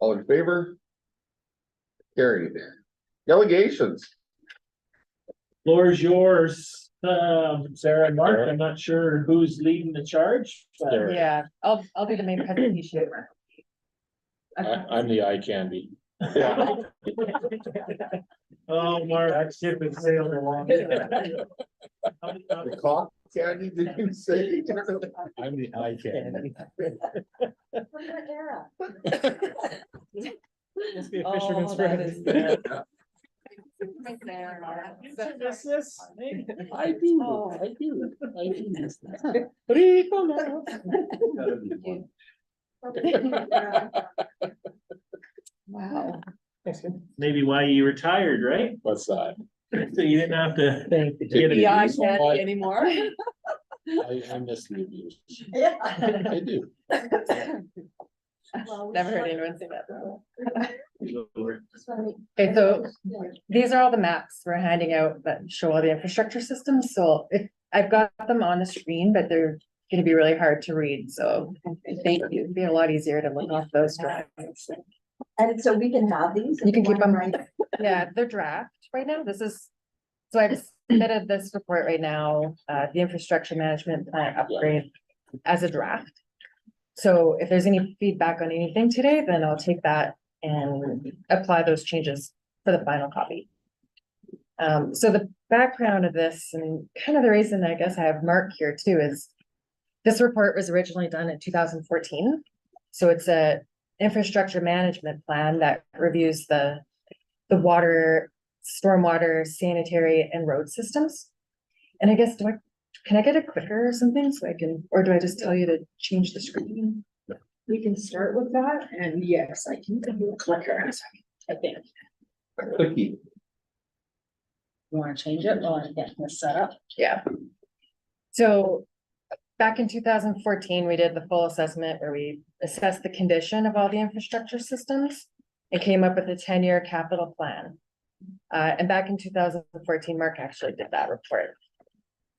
All in favor? Carried. Delegations. Floor is yours, Sarah and Mark. I'm not sure who's leading the charge. But Yeah, I'll do the main presentation. I'm the eye candy. Yeah. Oh, Mark, that ship is sailing along. The cock candy, did you say? I'm the eye candy. Must be a Oh, fisherman's that friend. is This? I do, Oh. I do, I do. Rico now. Wow. Maybe why you retired, right? What's that? So you didn't have to get it. Yeah, I can't anymore. I miss the abuse. Yeah. I do. Never heard anyone say that before. Okay, so these are all the maps we're handing out that show all the infrastructure systems. So I've got them on the screen, but they're gonna be really hard to read. So thank you. It'd be a lot easier to look off those drawings. And so we can have these? You can keep them right. Yeah, they're draft right now. So I've submitted this report right now, the infrastructure management plan upgrade as a draft. So if there's any feedback on anything today, then I'll take that and apply those changes for the final copy. So the background of this and kind of the reason I guess I have Mark here too is this report was originally done in 2014. So it's a infrastructure management plan that reviews the water, stormwater, sanitary and road systems. And I guess, can I get a clicker or something so I can, or do I just tell you to change the screen? We can start with that, and yes, I can do a clicker, I think. Cookie. You wanna change it while I get this set up? Yeah. So back in 2014, we did the full assessment where we assessed the condition of all the infrastructure systems and came up with a 10-year capital plan. And back in 2014, Mark actually did that report.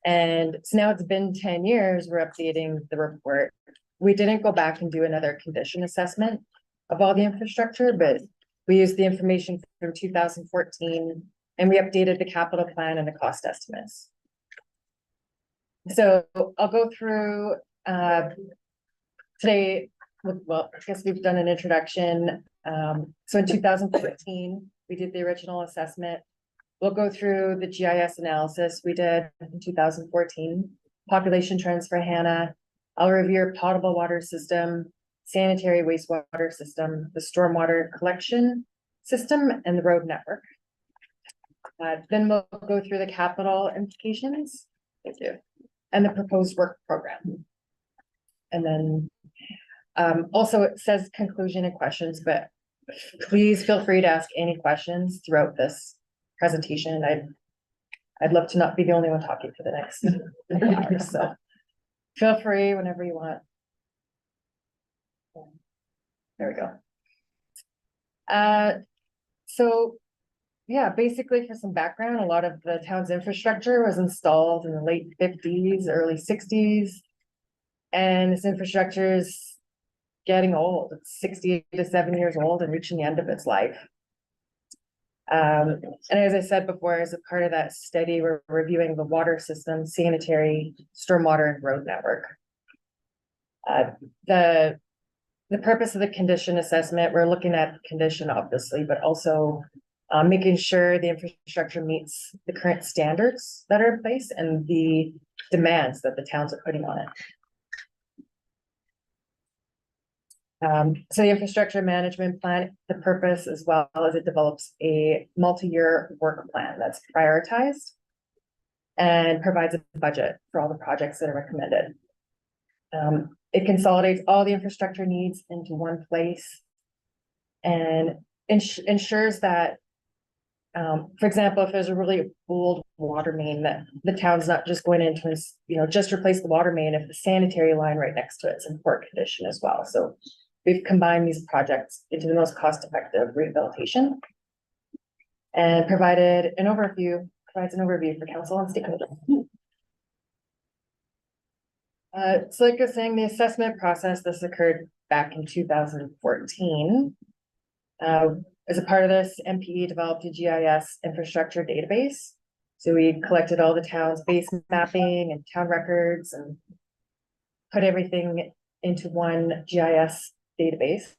And so now it's been 10 years, we're updating the report. We didn't go back and do another condition assessment of all the infrastructure, but we used the information from 2014 and we updated the capital plan and the cost estimates. So I'll go through today, well, I guess we've done an introduction. So in 2014, we did the original assessment. We'll go through the GIS analysis we did in 2014, population trends for Hanna. I'll review your potable water system, sanitary wastewater system, the stormwater collection system, and the road network. Then we'll go through the capital implications. Thank you. And the proposed work program. And then also it says conclusion and questions, but please feel free to ask any questions throughout this presentation. I'd love to not be the only one talking for the next hour, so feel free whenever you want. There we go. So yeah, basically for some background, a lot of the town's infrastructure was installed in the late 50s, early 60s. And this infrastructure is getting old. It's 60 to 70 years old and reaching the end of its life. And as I said before, as a part of that study, we're reviewing the water system, sanitary, stormwater, and road network. The purpose of the condition assessment, we're looking at condition obviously, but also making sure the infrastructure meets the current standards that are in place and the demands that the towns are putting on it. So the infrastructure management plan, the purpose as well as it develops a multi-year work plan that's prioritized and provides a budget for all the projects that are recommended. It consolidates all the infrastructure needs into one place and ensures that, for example, if there's a really old water main that the town's not just going into, just replace the water main if the sanitary line right next to it's in poor condition as well. So we've combined these projects into the most cost-effective rehabilitation and provides an overview for council and stakeholders. So like I was saying, the assessment process, this occurred back in 2014. As a part of this, MPE developed a GIS infrastructure database. So we collected all the town's base mapping and town records and put everything into one GIS database.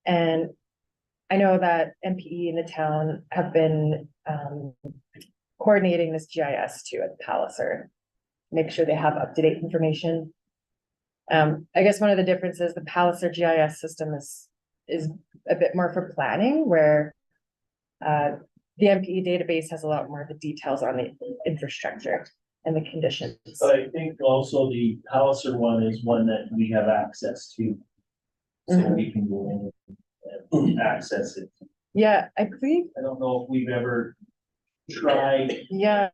And I know that MPE and the town have been coordinating this GIS too at Palliser. Make sure they have up-to-date information. I guess one of the differences, the Palliser GIS system is a bit more for planning, where the MPE database has a lot more of the details on the infrastructure and the conditions. But I think also the Palliser one is one that we have access to. So we can go in and access it. Yeah, I believe, I don't know if we've ever tried. yeah,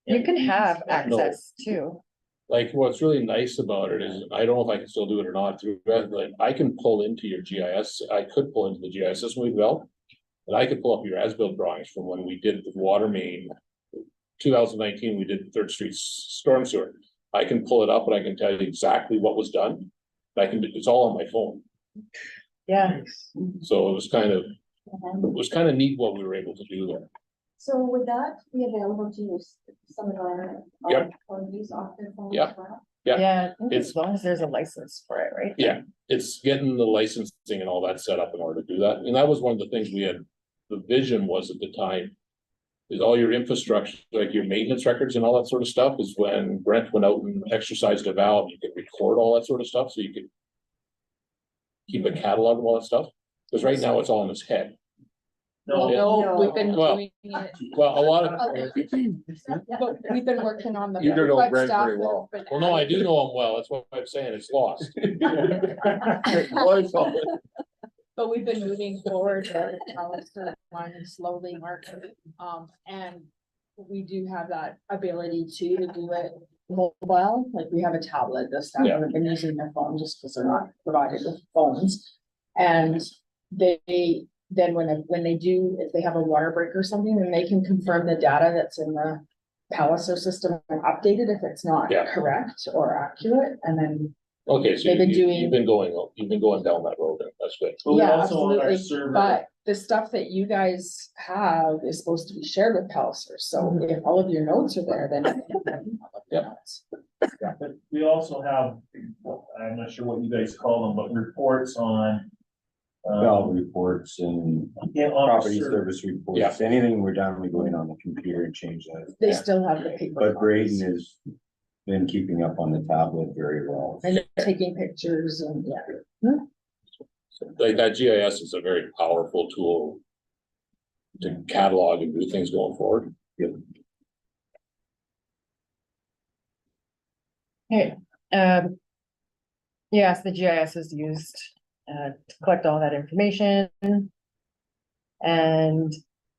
you can have access too. Like, what's really nice about it is, I don't know if I can still do it or not, through, like, I can pull into your GIS, I could pull into the GIS system we developed. And I could pull up your as-built drawings from when we did the water main. 2019, we did Third Street storm sewer. I can pull it up and I can tell you exactly what was done. It's all on my phone. Yeah, So it was kind of neat what we were able to do there. So would that be available to use some of our Yep. use off their phone Yep. as well? Yeah, yeah, I think it's- as long as there's a license for it, right? Yeah, it's getting the licensing and all that set up in order to do that. And that was one of the things we had, the vision was at the time. Is all your infrastructure, like your maintenance records and all that sort of stuff, is when Brent went out and exercised a valve, you could record all that sort of stuff, so you could. Keep a catalog of all that stuff, because right now it's all in his head. No, No, we've been Well- doing it, Well, a lot of, but we've been working on the. You don't know web Brent stuff very that well. have been well, no, I added. do know him well, that's what I'm saying, it's lost. Was all- But we've been moving forward, one slowly, Mark, and we do have that ability to do it mobile, like we have a tablet, the staff Yeah. have been using their phone just because they're not provided with phones. And they, then when they do, if they have a water break or something, then they can confirm the data that's in the Palliser system and update it if it's not Yeah. correct or accurate, and then Okay, so They've been you've doing- been going down that road, then, that's good. but we Yeah, also on our absolutely, server. but the stuff that you guys have is supposed to be shared with Palliser, so if all of your notes are there, then. Yep. But we also have, I'm not sure what you guys call them, but reports on. Valve reports and Yeah, on the property server. service reports, anything we're done, we go in on the computer and change that. They Yeah. still have the paper. But copies. Braden has been keeping up on the tablet very well. And taking pictures and, yeah. Like that GIS is a very powerful tool. To catalog and do things going forward. Okay, yes, the GIS is used to collect all that information. And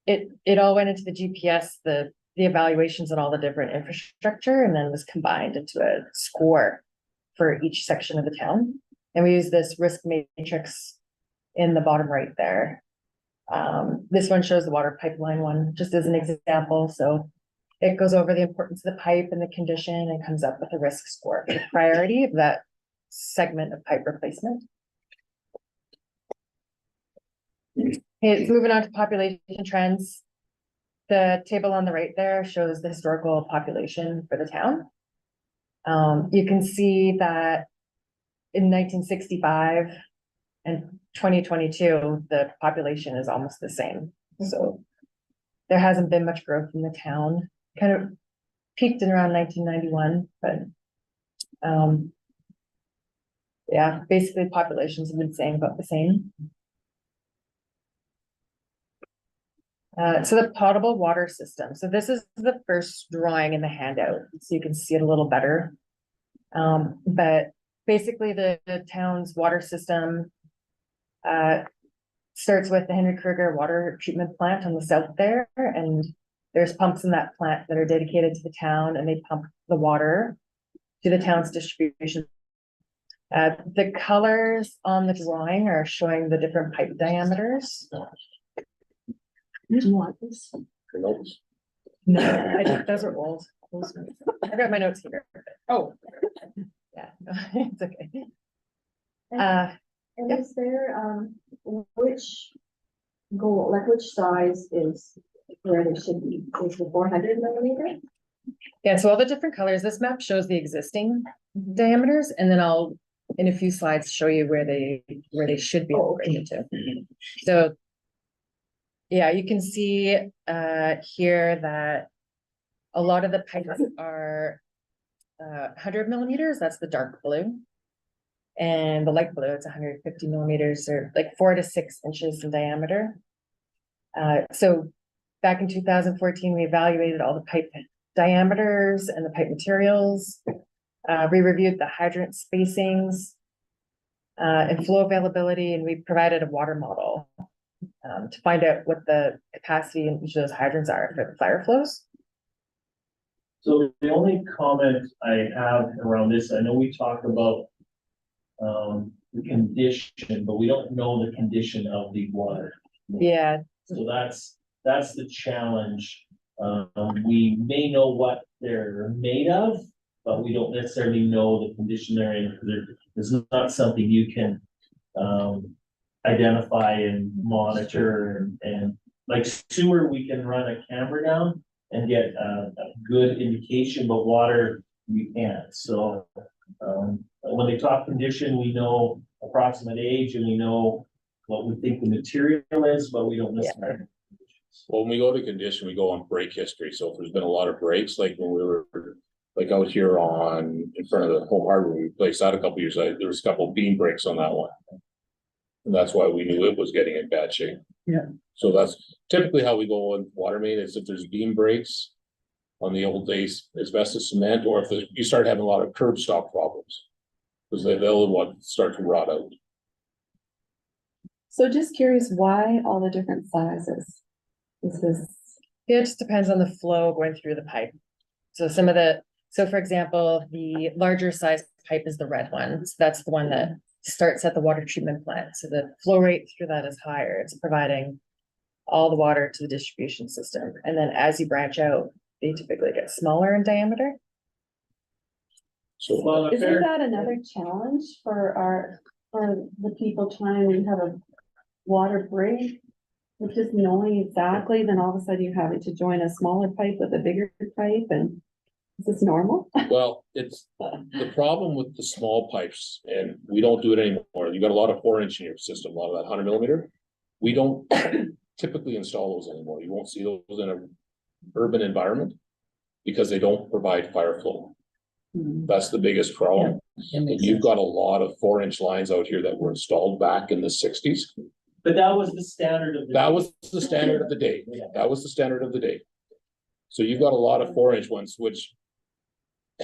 it all went into the GPS, the evaluations on all the different infrastructure, and then was combined into a score for each section of the town. And we use this risk matrix in the bottom right there. This one shows the water pipeline one, just as an example, so it goes over the importance of the pipe and the condition and comes up with a risk score for the priority of that segment of pipe replacement. Okay, moving on to population trends. The table on the right there shows the historical population for the town. You can see that in 1965 and 2022, the population is almost the same. So there hasn't been much growth in the town, kind of peaked in around 1991, but yeah, basically populations have been staying about the same. So the potable water system. So this is the first drawing in the handout, so you can see it a little better. But basically the town's water system starts with the Henry Kruger water treatment plant on the south there, and there's pumps in that plant that are dedicated to the town, and they pump the water to the town's distribution. The colors on the drawing are showing the different pipe diameters. Do you want this? For notes. No, those are old. I got my notes here. Oh, Yeah, no, it's okay. And Yeah. is there, which goal, like which size is where they should be? Is the 400 millimeter? Yeah, so all the different colors, this map shows the existing diameters, and then I'll, in a few slides, show you where they should be upgraded to. So. Yeah, you can see here that a lot of the pipes are 100 millimeters, that's the dark blue. And the light blue, it's 150 millimeters, or like 4 to 6 inches in diameter. So back in 2014, we evaluated all the pipe diameters and the pipe materials. We reviewed the hydrant spacings and flow availability, and we provided a water model to find out what the capacity in each of those hydrants are for the fire flows. So the only comment I have around this, I know we talked about the condition, but we don't know the condition of the water. Yeah, So that's the challenge. We may know what they're made of, but we don't necessarily know the condition they're in. There's not something you can identify and monitor and like sewer, we can run a camera down and get a good indication, but water, we can't. So when they talk condition, we know approximate age and we know what we think the material is, but we don't necessarily. Well, when we go to condition, we go on break history. So if there's been a lot of breaks, like when we were like out here in front of the home hardware, we placed that a couple years ago. There was a couple of beam breaks on that one. And that's why we knew it was getting in bad shape. Yeah. So that's typically how we go on water main, is if there's beam breaks on the old days, asbestos cement, or if you start having a lot of curb stop problems. Because they'll start to rot out. So just curious, why all the different sizes? This is, it just depends on the flow going through the pipe. So so for example, the larger size pipe is the red one. So that's the one that starts at the water treatment plant. So the flow rate through that is higher. It's providing all the water to the distribution system. And then as you branch out, they typically get smaller in diameter. So isn't that another challenge for the people trying to have a water break? With just knowing exactly, then all of a sudden you're having to join a smaller pipe with a bigger pipe, and is this normal? well, it's the problem with the small pipes, and we don't do it anymore. You got a lot of 4-inch in your system, a lot of that 100 millimeter. We don't typically install those anymore. You won't see those in an urban environment because they don't provide fire flow. That's the biggest problem. And you've got a lot of 4-inch lines out here that were installed back in the 60s. But that was the standard of the. That was the standard of the day. That was the standard of the day. So you've got a lot of 4-inch ones, which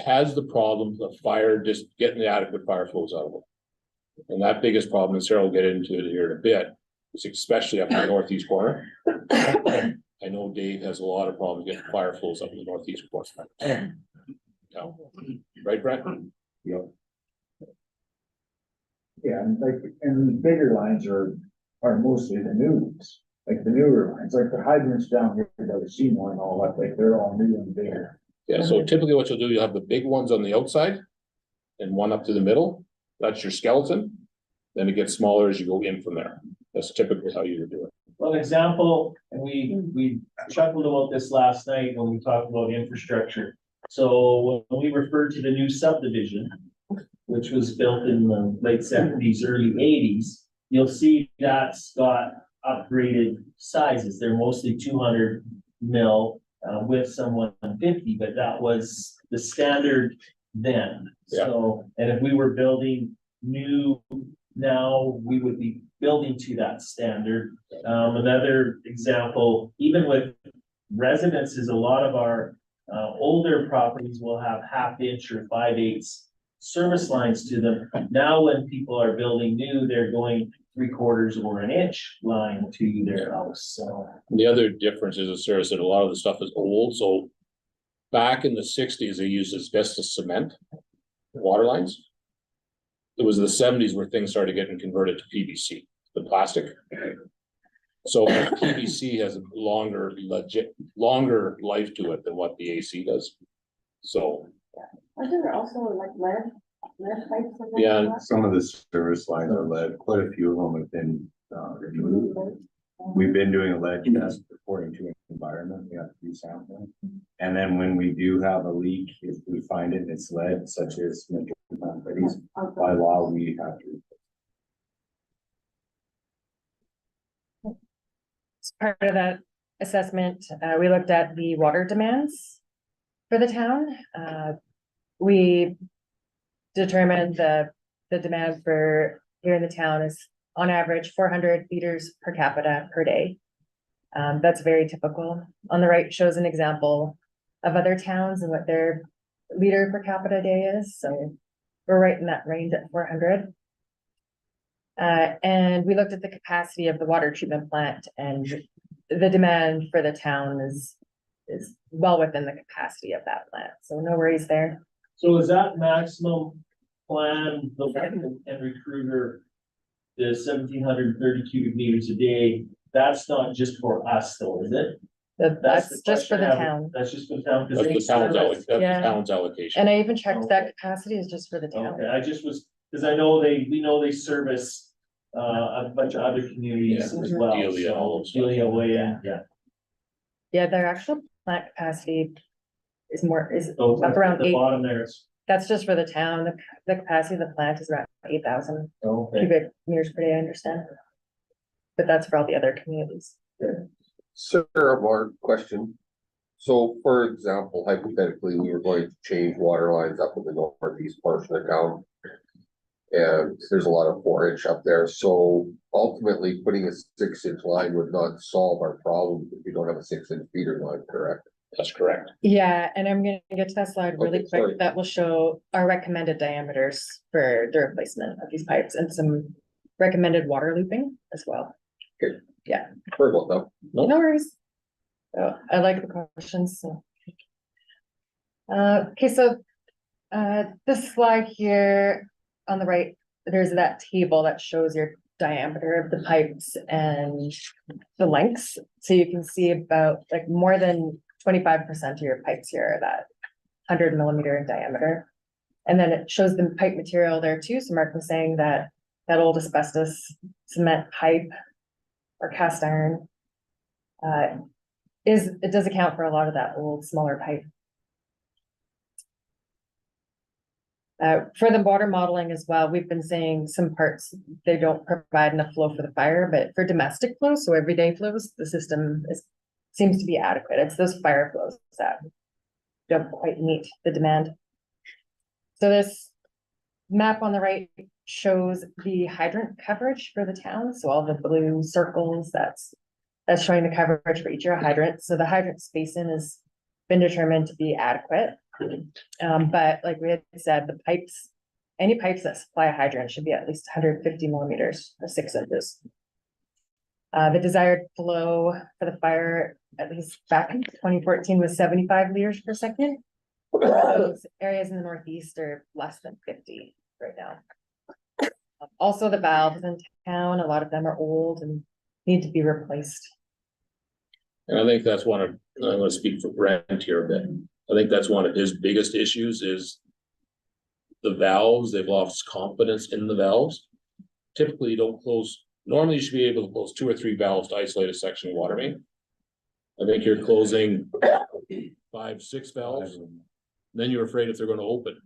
has the problem of fire, just getting the adequate fire flows out of it. And that biggest problem, and Sarah will get into it here in a bit, is especially up in the northeast corner. I know Dave has a lot of problems getting fire flows up in the northeast corner. Right, Brett? Yeah. Yeah, and the bigger lines are mostly the new ones, like the newer lines, like the hydrants down here, the Seymour and all that, like they're all new and bigger. Yeah, so typically what you'll do, you'll have the big ones on the outside and one up to the middle. That's your skeleton. Then it gets smaller as you go in from there. That's typically how you would do it. Well, an example, and we chuckled about this last night when we talked about infrastructure. So when we refer to the new subdivision, which was built in the late 70s, early 80s, you'll see that's got upgraded sizes. They're mostly 200 mil with some 150, but that was the standard then. Yeah. So, and if we were building new now, we would be building to that standard. Another example, even with residences, a lot of our older properties will have 1/2 or 5/8 service lines to them. Now, when people are building new, they're going 3/4 or an inch line to their house. So The other difference is, as Sarah said, a lot of the stuff is old. So back in the 60s, they used asbestos cement water lines. It was the 70s where things started getting converted to PVC, the plastic. So PVC has a longer life to it than what the AC does. So, Are there also like lead pipes? in that Yeah, as well? Some of the service lines are lead, quite a few of them have been removed. We've been doing a lead test according to environment, we have to do sampling. And then when we do have a leak, if we find it, and it's lead, such as mercury, by law, we have to. As part of that assessment, we looked at the water demands for the town. We determined the demand for here in the town is on average 400 liters per capita per day. That's very typical. On the right shows an example of other towns and what their liter per capita day is. So we're right in that range at 400. And we looked at the capacity of the water treatment plant, and the demand for the town is well within the capacity of that plant. So no worries there. So is that maximum plan, the Henry Kruger, the 1,730 cubic meters a day, that's not just for us though, is it? That's the just for the question I have. town. That's just for the town. 'Cause That's they the town's service- that's Yeah. the town's allocation. And I even checked that capacity is just for the town. Okay, I just was, because I know we know they service a bunch of other communities Yeah, as well. Delia and all those stuff. Delia way in, yeah. Yeah, their actual plant capacity is So up around at the 8. bottom there, it's, That's just for the town. The capacity of the plant is around 8,000 okay. cubic meters per day, I understand. But that's for all the other communities. Sarah, Mark, question. So for example, hypothetically, we were going to change water lines up in the northeast portion of town. And there's a lot of 4-inch up there, so ultimately putting a 6-inch line would not solve our problem if you don't have a 6-inch feeder line, correct? That's correct. Yeah, and I'm gonna get to that slide really Okay, sorry. quick. That will show our recommended diameters for the replacement of these pipes and some recommended water looping as well. Sorry about that. No worries. So I like the questions, so. Okay, so, this slide here on the right, there's that table that shows your diameter of the pipes and the lengths. So you can see about like more than 25% of your pipes here are that 100 millimeter in diameter. And then it shows the pipe material there too. So Mark was saying that old asbestos cement pipe or cast iron it does account for a lot of that old smaller pipe. For the water modeling as well, we've been saying some parts, they don't provide enough flow for the fire, but for domestic flow, so everyday flows, the system seems to be adequate. It's those fire flows that don't quite meet the demand. So this map on the right shows the hydrant coverage for the town. So all the blue circles, that's showing the coverage for each of our hydrants. So the hydrant spacing has been determined to be adequate. But like we had said, the pipes, any pipes that supply a hydrant should be at least 150 millimeters or 6 inches. The desired flow for the fire, at least back in 2014, was 75 liters per second. Those areas in the northeast are less than 50 right now. Also, the valves in town, a lot of them are old and need to be replaced. And I think that's I'm gonna speak for Brent here a bit. I think that's one of his biggest issues is the valves. They've lost confidence in the valves. Typically, you don't close, normally you should be able to close 2 or 3 valves to isolate a section of water main. I think you're closing 5, 6 valves. Then you're afraid if they're gonna open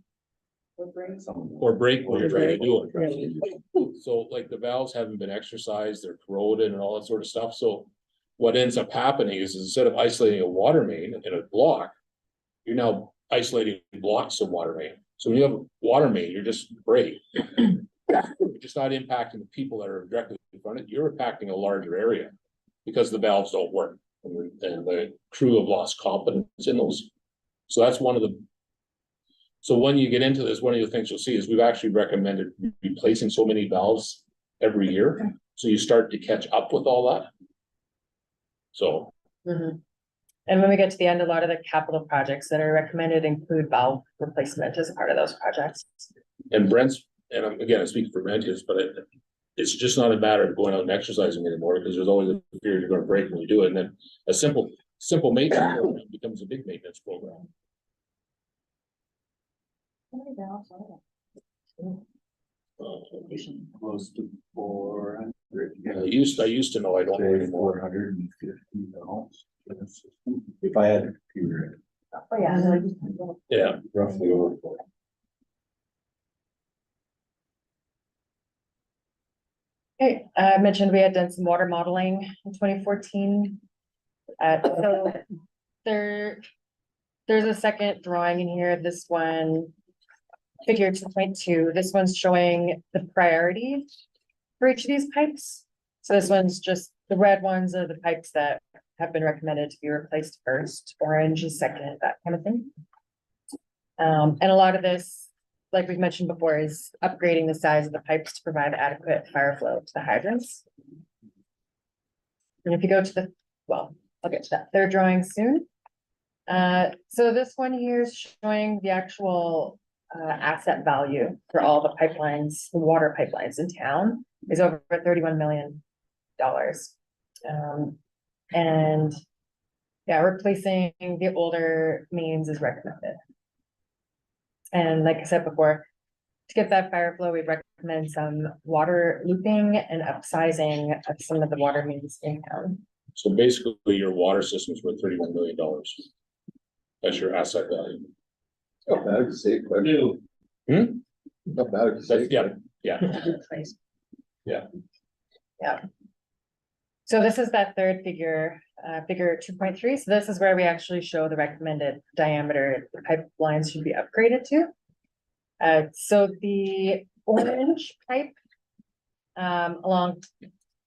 or break when you're trying to do it. So like the valves haven't been exercised, they're corroded and all that sort of stuff. So what ends up happening is instead of isolating a water main in a block, you're now isolating blocks of water main. So when you have a water main, you're just break. You're just not impacting the people that are directly in front of it. You're impacting a larger area because the valves don't work and the crew have lost confidence in those. So that's one of the. So when you get into this, one of the things you'll see is we've actually recommended replacing so many valves every year. So you start to catch up with all that. So. Mm-hmm. And when we get to the end, a lot of the capital projects that are recommended include valve replacement as a part of those projects. And Brent's, and again, I'm speaking for Brent, but it's just not a matter of going out and exercising anymore because there's always a fear you're going to break when you do it. And then a simple maintenance program becomes a big maintenance program. Close to 400. I used to know, I don't know anymore. 450 dollars. If I had a computer, Oh, yeah. Yeah, roughly over. Okay, I mentioned we had done some water modeling in 2014. So there's a second drawing in here. This one, figure 2.2. This one's showing the priority for each of these pipes. So this one's just, the red ones are the pipes that have been recommended to be replaced first, orange is second, that kind of thing. And a lot of this, like we've mentioned before, is upgrading the size of the pipes to provide adequate fire flow to the hydrants. And if you go to the, well, I'll get to that third drawing soon. So this one here is showing the actual asset value for all the pipelines, the water pipelines in town is over $31 million. And yeah, replacing the older mains is recommended. And like I said before, to get that fire flow, we recommend some water looping and upsizing of some of the water mains in town. so basically your water system's worth $31 million. That's your asset value. Not bad to say, but New, not bad to say. That's, yeah, Yeah. So this is that third figure, figure 2.3. So this is where we actually show the recommended diameter the pipelines should be upgraded to. So the orange pipe along,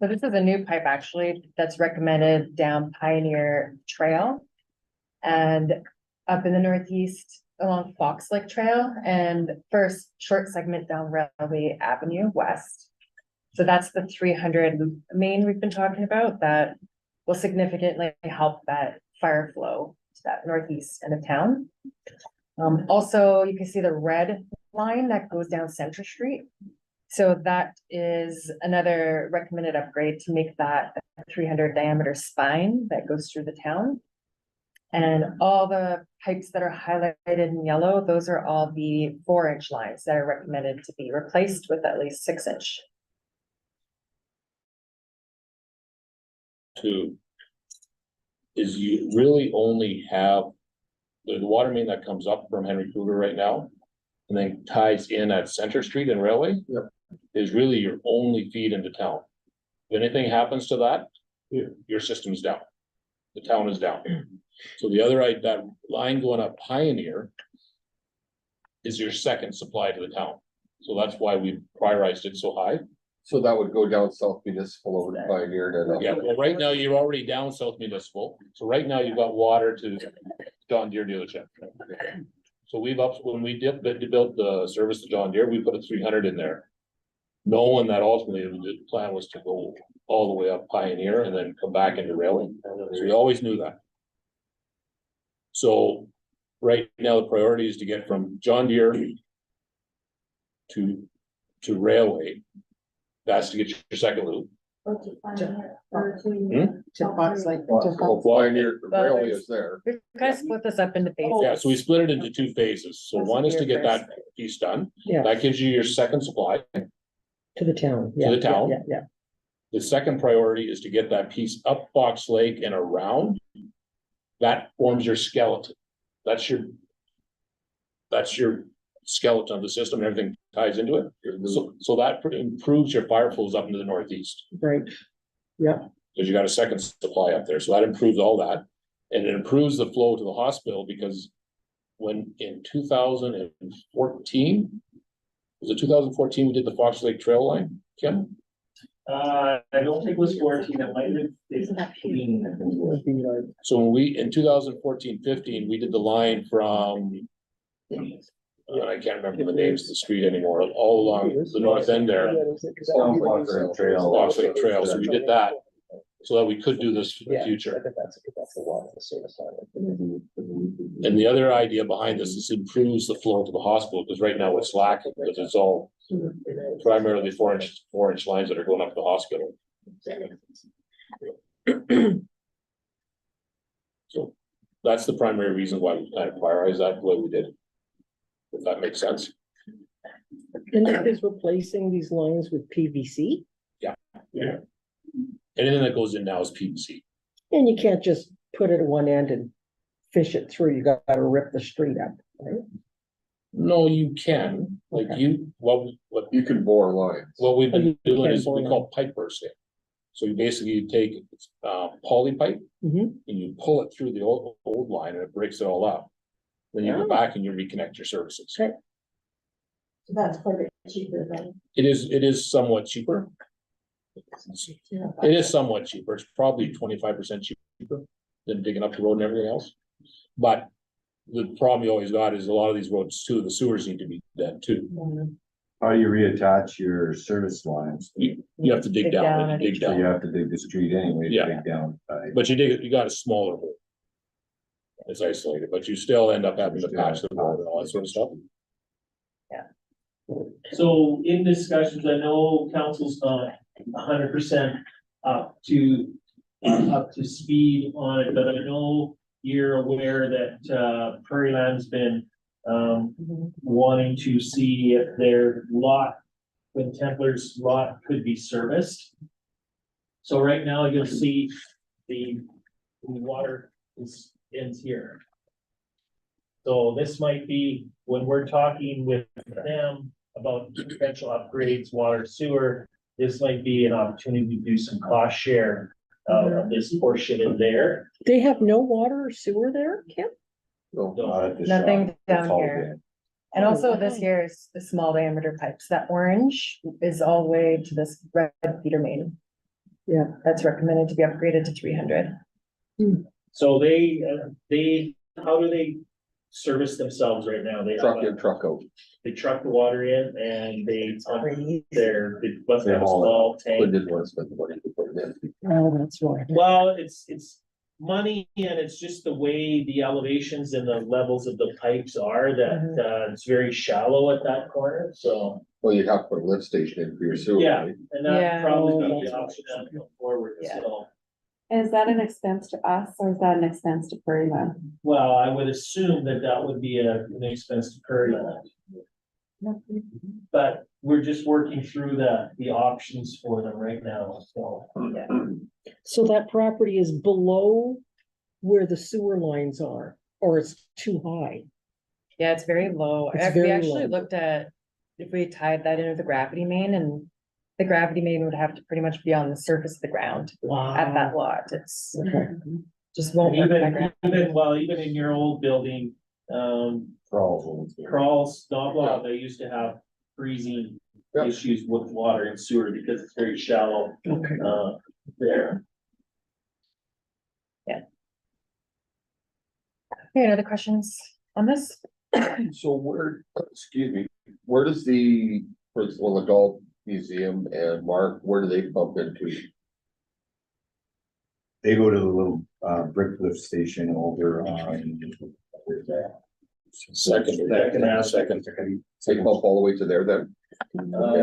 so this is a new pipe actually that's recommended down Pioneer Trail and up in the northeast along Fox Lake Trail and first short segment down Railway Avenue West. So that's the 300 main we've been talking about that will significantly help that fire flow to that northeast end of town. Also, you can see the red line that goes down Center Street. So that is another recommended upgrade to make that a 300 diameter spine that goes through the town. And all the pipes that are highlighted in yellow, those are all the 4-inch lines that are recommended to be replaced with at least 6-inch. Two is you really only have the water main that comes up from Henry Kruger right now and then ties in at Center Street and Railway. Yep. Is really your only feed into town. If anything happens to that, your system's down. The town is down. So the other, that line going up Pioneer is your second supply to the town. So that's why we prioritized it so high. So that would go down South Municipal over to Pioneer and Yeah, then. well, right now you're already down South Municipal. So right now you've got water to John Deere dealership. So we've when we built the service to John Deere, we put a 300 in there. Knowing that ultimately the plan was to go all the way up Pioneer and then come back into Railway. So we always knew that. So right now the priority is to get from John Deere to Railway. That's to get your second loop. Or to Pioneer, or To Fox Lake. Well, Pioneer, the railway is there. We kind of split this up into phases. Yeah, so we split it into two phases. So one is to get that piece done. Yeah. That gives you your second supply. To the town. To the town. Yeah. The second priority is to get that piece up Fox Lake and around. That forms your skeleton. That's your skeleton of the system and everything ties into it. So that improves your fire flows up into the northeast. Right. Yeah. Because you got a second supply up there. So that improves all that. And it improves the flow to the hospital because when in 2014, was it 2014 we did the Fox Lake Trail line, Kim? I don't think it was 14, it might have been 15. So when we, in 2014-15, we did the line from, I can't remember the names of the street anymore, all along the north end there. Fox Lake Trail, so we did that, so that we could do this for the future. That's a lot of the service on it. And the other idea behind this is improves the flow to the hospital, because right now it's lacking, because it's all primarily 4-inch lines that are going up to the hospital. So that's the primary reason why we kind of prioritize that the way we did. If that makes sense. And that is replacing these lines with PVC? Yeah. Anything that goes in now is PVC. And you can't just put it at one end and fish it through, you gotta rip the street up, right? No, you can, like what You can bore lines. what we've Oh, been you doing can is we bore call pipe bursting. So you basically you take poly pipe Mhm. and you pull it through the old line and it breaks it all up. Then you go Oh. back and you reconnect your services. Okay. So that's quite a bit cheaper than. It is somewhat cheaper. It is somewhat cheaper. It's probably 25% cheaper than digging up the road and everything else. But the problem you always got is a lot of these roads too, the sewers need to be done too. How do you reattach your service lines? You have to dig Dig down down and you at dig So you down, have to dig the street anyway, to Yeah. dig down. but you got a smaller hole. It's isolated, but you still end up having to patch the road and all that sort of stuff. So in discussions, I know council's not 100% up to speed on it, but I know you're aware that, Prairie Land's been, wanting to see if their lot, when Templar's lot could be serviced. So right now you'll see the water ends here. So this might be, when we're talking with them about potential upgrades, water, sewer, this might be an opportunity to do some cost share of this portion in there. They have no water or sewer there, Kim? No, Not at the Nothing shop. down It's all here. dead. And Oh, also this wow. here is the small diameter pipes. That orange is all the way to this red feeder main. Yeah. That's recommended to be upgraded to 300. So how do they service themselves right now? They truck in, truck out. they truck the water in and they pump Breathe. they must have a They haul it. small They tank. didn't want to spend the money to put it in. Oh, that's why. Well, it's money and it's just the way the elevations and the levels of the pipes are that, it's very shallow at that corner, so. Well, you'd have to put a lift station in for your sewer. Yeah, right? and that Yeah. probably Oh, be the that's option as we go forward, Yeah. so. Is that an expense to us or is that an expense to Prairie Land? Well, I would assume that would be an expense to Prairie Land. But we're just working through the options for them right now, so. So that property is below where the sewer lines are, or it's too high? Yeah, it's very low. It's We very actually low. looked at if we tied that into the gravity main, and the gravity main would have to pretty much be on the surface of the ground at that lot. It's Okay. just won't work. by ground. Even in your old building, Crawls. Crawls, Knobloch, they used to have freezing Yeah. issues with water and sewer because it's very shallow, Okay. there. Okay, any other questions on this? So excuse me, where does for example, the Golf Museum and Mark, where do they bump into? They go to the little brick lift station over Second. They bump all the way to there then?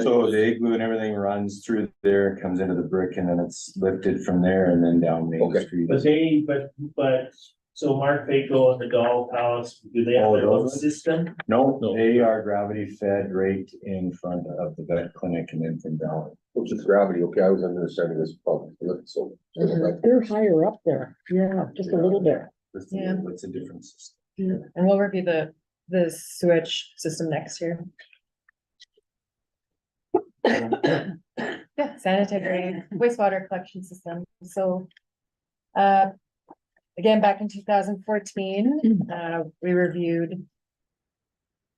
So the igloo and everything runs through there, comes into the brick, and then it's lifted from there and then down Main Okay. Street. But, so Mark Faco and the Doll Palace, do they have All their own those? system? No, No. they are gravity fed right in front of the vet clinic and then from down. Which is gravity, okay, I was understanding this pump, so. They're higher up there, yeah, just a little bit. Yeah. It's a different system. And we'll review the sewage system next year. Yeah, sanitary wastewater collection system, so. Again, back in 2014, we reviewed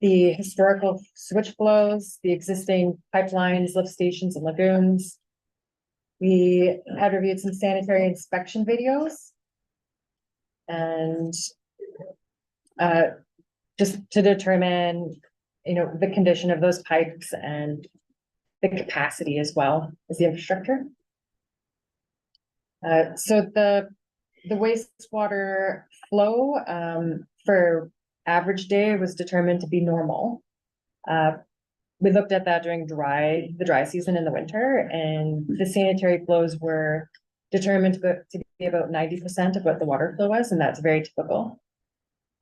the historical switch flows, the existing pipelines, lift stations and lagoons. We had reviewed some sanitary inspection videos. And just to determine, the condition of those pipes and the capacity as well as the infrastructure. So the wastewater flow, for average day was determined to be normal. We looked at that during the dry season in the winter, and the sanitary flows were determined to be about 90% of what the water flow was, and that's very typical.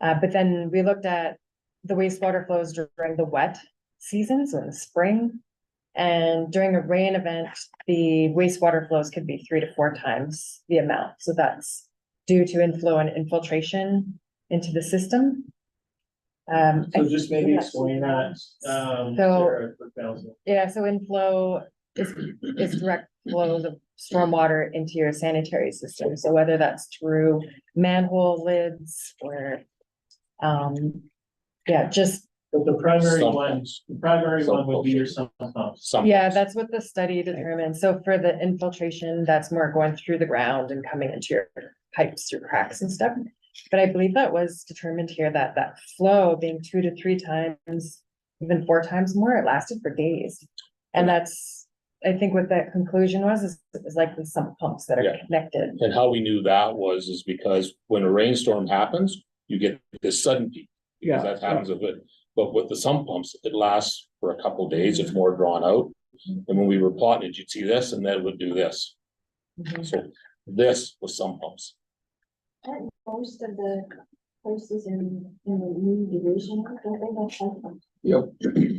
But then we looked at the wastewater flows during the wet season, so in the spring, And during a rain event, the wastewater flows could be 3 to 4 times the amount. So that's due to inflow and infiltration into the system. So just maybe explain that, So- Sarah, for council. Yeah, so inflow is direct flow of stormwater into your sanitary system. So whether that's through manhole lids or, yeah, just, But the primary Sump one, pumps. the primary Sump one would be pumps. your sump pumps. Some. yeah, that's what the study determined. So for the infiltration, that's more going through the ground and coming into your pipes through cracks and stuff. But I believe that was determined here that that flow being 2 to 3 times, even 4 times more, it lasted for days. And that's, I think what that conclusion was, is like the sump pumps that are Yeah. connected. And how we knew that is because when a rainstorm happens, you get this sudden peak. Because Yeah, that happens a bit, but with the sump pumps, it lasts for a couple days, it's more drawn out. And when we were plotting it, you'd see this and then it would do this. Mhm. So this was sump pumps. And most of the places in the new division, don't they have sump pumps? Yep.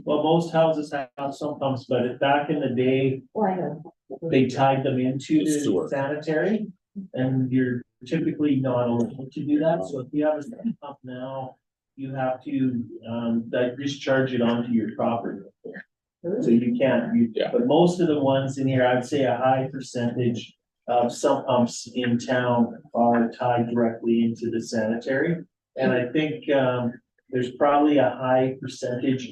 Well, most houses have sump pumps, but back in the day, Well, I know. they tied them into The sewer. the sanitary. And you're typically not allowed to do that, so if you have a sump pump now, you have to, that discharge it onto your property. So you can't, Yeah. but most of the ones in here, I'd say a high percentage of sump pumps in town are tied directly into the sanitary. And I think, there's probably a high percentage,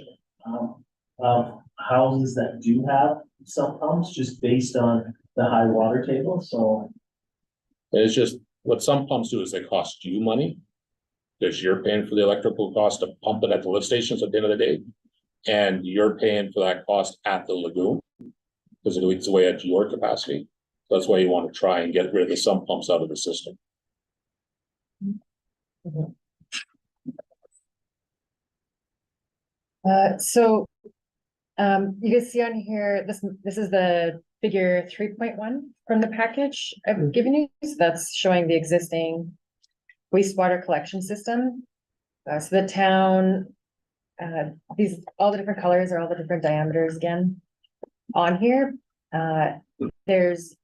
of houses that do have sump pumps, just based on the high water table, so. And it's just, what some pumps do is they cost you money. Because you're paying for the electrical cost to pump it at the lift stations at the end of the day. And you're paying for that cost at the lagoon. Because it eats away at your capacity. That's why you want to try and get rid of the sump pumps out of the system. So, you can see on here, this is the figure 3.1 from the package I've given you. So that's showing the existing wastewater collection system. So the town, all the different colors are all the different diameters again on here. There's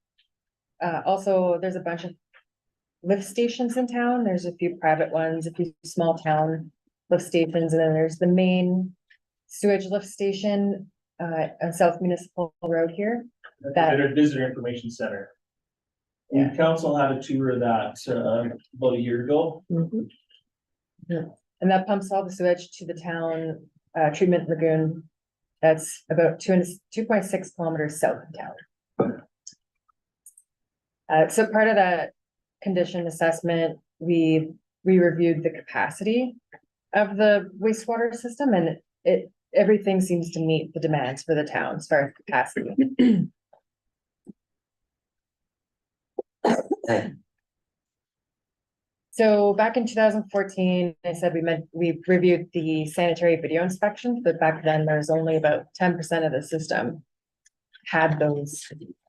also, there's a bunch of lift stations in town. There's a few private ones, a few small town lift stations, and then there's the main sewage lift station on South Municipal Road here. That visitor information center. Yeah. Council had a tour of that, about a year ago. And that pumps all the sewage to the town treatment lagoon. That's about 2.6 kilometers south of town. So part of that condition assessment, we reviewed the capacity of the wastewater system, and everything seems to meet the demands for the town as far as capacity. So back in 2014, I said we reviewed the sanitary video inspections, but back then there was only about 10% of the system had those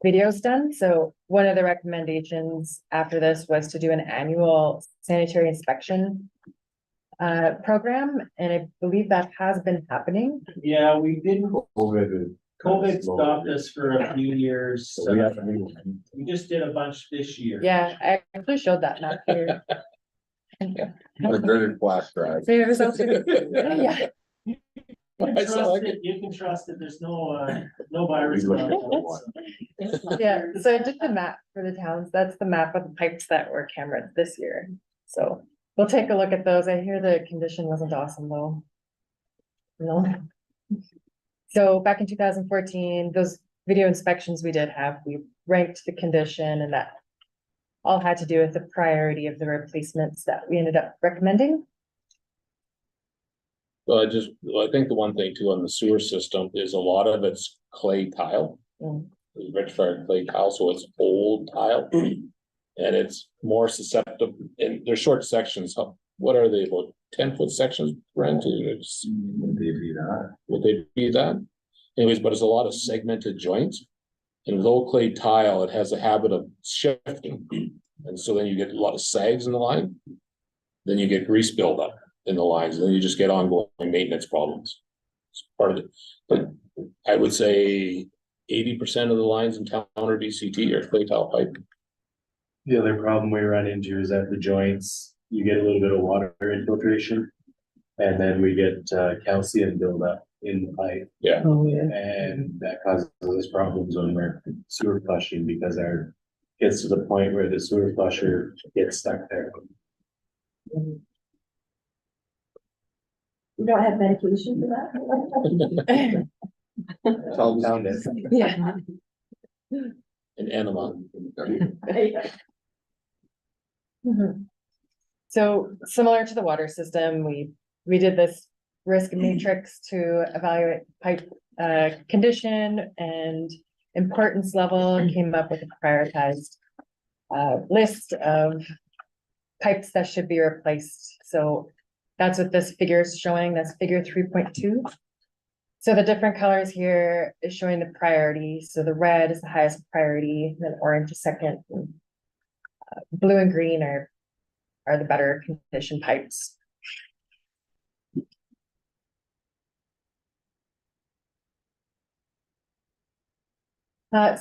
videos done. So one of the recommendations after this was to do an annual sanitary inspection program, and I believe that has been happening. Yeah, we didn't, COVID. COVID stopped us for a few years. So we have to do. We just did a bunch this year. Yeah, I actually showed that map here. Thank you. The dreaded flash drive. So it was also, yeah, You can trust it, there's no virus. We looked at on it, so. yeah, so I did the map for the towns. That's the map of the pipes that were cameraed this year. So we'll take a look at those. I hear the condition wasn't awesome though. No. So back in 2014, those video inspections we did have, we ranked the condition, and that all had to do with the priority of the replacements that we ended up recommending. Well, I think the one thing too on the sewer system is a lot of it's clay tile. It's rectified clay tile, so it's old tile. And it's more susceptible, and they're short sections. What are they, about 10-foot sections, Brent? Would they be that? Would they be that? Anyways, but it's a lot of segmented joints. And with old clay tile, it has a habit of shifting. And so then you get a lot of sags in the line. Then you get grease buildup in the lines, and then you just get ongoing maintenance problems. It's part of it. But I would say 80% of the lines in town are DCT or clay tile pipe. The other problem we run into is at the joints, you get a little bit of water infiltration. And then we get calcium buildup in the pipe, Oh, yeah. and that causes us problems when we're sewer flushing, because our gets to the point where the sewer flusher gets stuck there. You don't have medication for that? Found it. Yeah. An enema. Mhm. So similar to the water system, we did this risk matrix to evaluate pipe condition and importance level, and came up with a prioritized list of pipes that should be replaced. So that's what this figure is showing. That's figure 3.2. So the different colors here is showing the priority. So the red is the highest priority, then orange is second. Blue and green are the better condition pipes.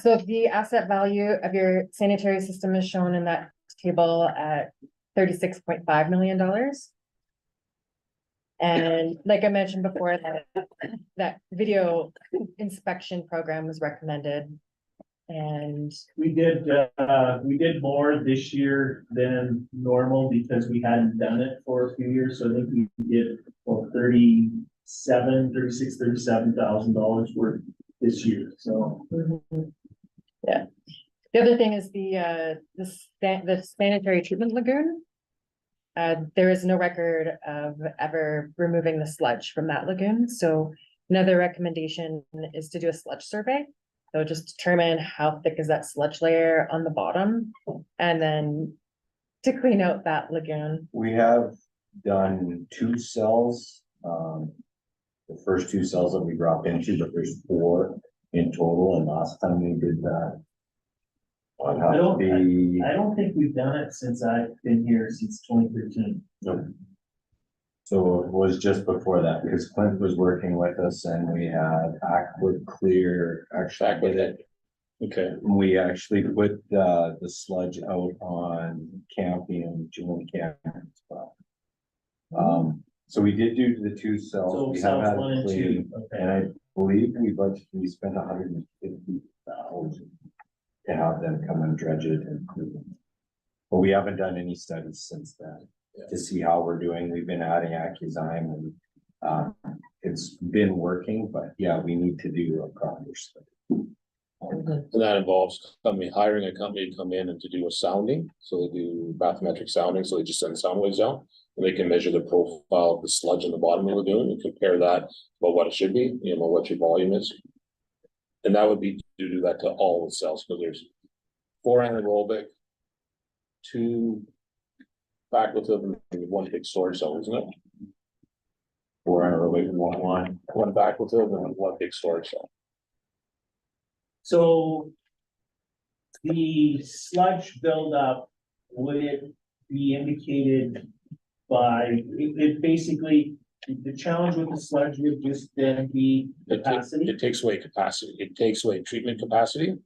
So the asset value of your sanitary system is shown in that table at $36.5 million. And like I mentioned before, that video inspection program was recommended. And We did more this year than normal because we hadn't done it for a few years, so I think we did, well, $37,000 worth this year, so. yeah. The other thing is the sanitary treatment lagoon. There is no record of ever removing the sludge from that lagoon, so another recommendation is to do a sludge survey. So just determine how thick is that sludge layer on the bottom, and then to clean out that lagoon. We have done 2 cells, the first 2 cells that we dropped into, but there's 4 in total, and last time we did that. I'd have to be, I don't think we've done it since I've been here since 2013. so it was just before that, because Clint was working with us and we had Aqua Clear, actually did it. Okay, We actually put the sludge out on Campion, June Campion as well. So we did do the 2 cells. So We have cells had 1 it and 2, cleaned, and okay. I believe we spent 150,000 to have them come and dredge it and clean it. But we haven't done any studies since then to see how we're doing. We've been adding Accuzyme, and it's been working, but yeah, we need to do a proper study. and that involves hiring a company to come in and to do a sounding, so they do bathymetric sounding, so they just send sound waves down. And they can measure the profile of the sludge in the bottom of the lagoon and compare that about what it should be, what your volume is. And that would be to do that to all the cells, because there's 4 anaerobic, 2 facultative, and 1 big storage cell, isn't it? 4 anaerobic, one facultative, and 1 big storage cell. So the sludge buildup, would it be indicated by, it basically, the challenge with the sludge would just then be capacity? It takes away capacity. It takes away treatment capacity.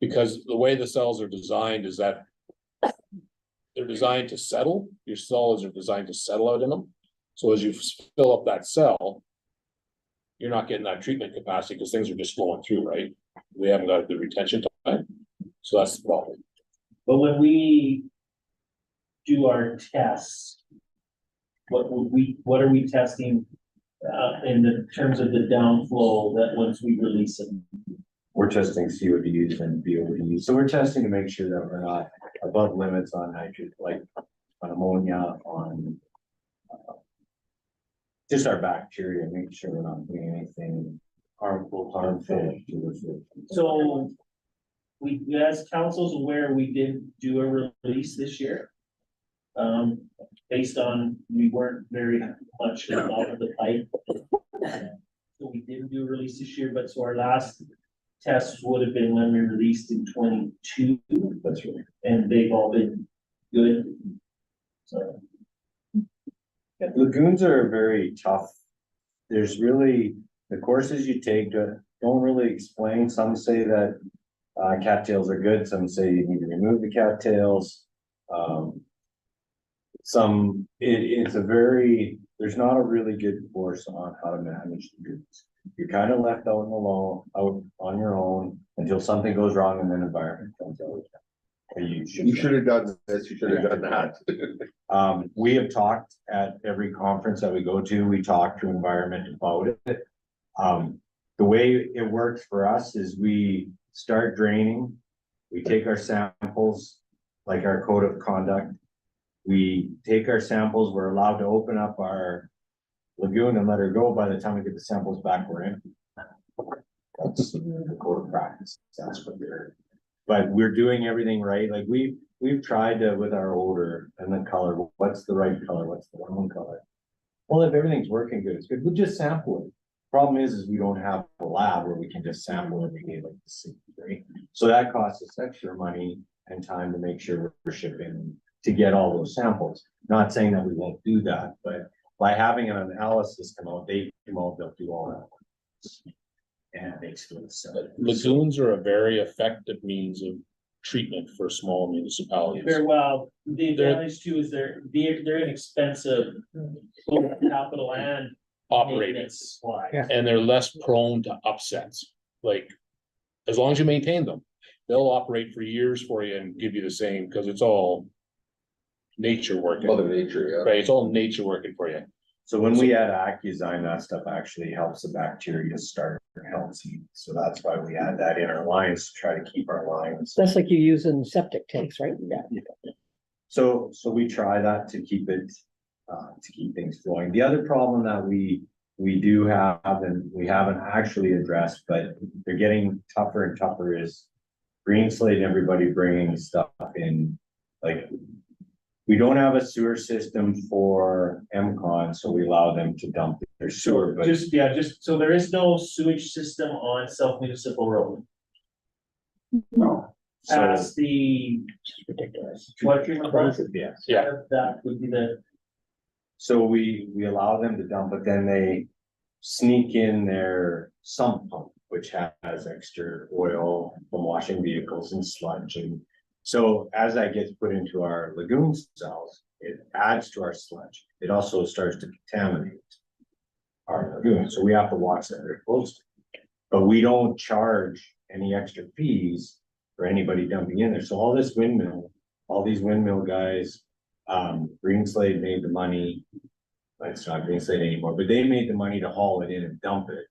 Because the way the cells are designed is that they're designed to settle. Your cells are designed to settle out in them. So as you fill up that cell, you're not getting that treatment capacity because things are just flowing through, right? We haven't got the retention time. So that's the problem. But when we do our tests, what are we testing in the terms of the downflow that once we release it? We're testing CODs and BODs, so we're testing to make sure that we're not above limits on nitrogen, like on ammonia, on just our bacteria, make sure we're not doing anything harmful to the fish. So we, as council's aware, we did do a release this year. Based on, we weren't very much involved with the pipe. So we didn't do a release this year, but so our last test would have been when we released in 22. That's right. And they've all been good. So. Lagoons are very tough. There's really, the courses you take to don't really explain. Some say that cattails are good, some say you need to remove the cattails. It's a very, there's not a really good course on how to manage the roots. You're kind of left out out on your own until something goes wrong and then environment comes out. You should have done this, you should have done that. We have talked at every conference that we go to, we talk to environment about it. The way it works for us is we start draining, we take our samples, like our code of conduct. We take our samples, we're allowed to open up our lagoon and let her go. By the time we get the samples back, we're in. That's the code of practice, that's what we're, but we're doing everything right. Like we've tried to, with our odor and the color, what's the right color, what's the wrong color? Well, if everything's working good, it's good, we'll just sample it. Problem is we don't have a lab where we can just sample everything like the city, right? So that costs us extra money and time to make sure we're shipping to get all those samples. Not saying that we won't do that, but by having an analysis come out, they come out, they'll do all that. And it makes it so. Lagoons are a very effective means of treatment for small municipalities. Very well, the advantage too is they're inexpensive, both capital and Operating, maintenance supply. Yeah. and they're less prone to upsets. Like, as long as you maintain them, they'll operate for years for you and give you the same, because it's all nature working, Mother nature, yeah. right? It's all nature working for you. So when we add AccuZyme, that stuff actually helps the bacteria start healthy. So that's why we add that in our lines to try to keep our lines. That's like you use in septic tanks, right? Yeah. So we try that to keep it, to keep things flowing. The other problem that we do have and we haven't actually addressed, but they're getting tougher and tougher is Green Slate and everybody bringing stuff in. Like, we don't have a sewer system for MCON, so we allow them to dump their sewer, but Just, so there is no sewage system on South Municipal Road. no. So, As the, Ridiculous. what treatment plant? yes. Yeah. That would be the, So we allow them to dump, but then they sneak in their sump pump, which has extra oil from washing vehicles and sludge. And so as that gets put into our lagoon cells, it adds to our sludge. It also starts to contaminate our lagoon. So we have to watch that very closely. But we don't charge any extra fees for anybody dumping in there. So all this windmill, all these windmill guys, Green Slate made the money. But it's not Green Slate anymore, but they made the money to haul it in and dump it.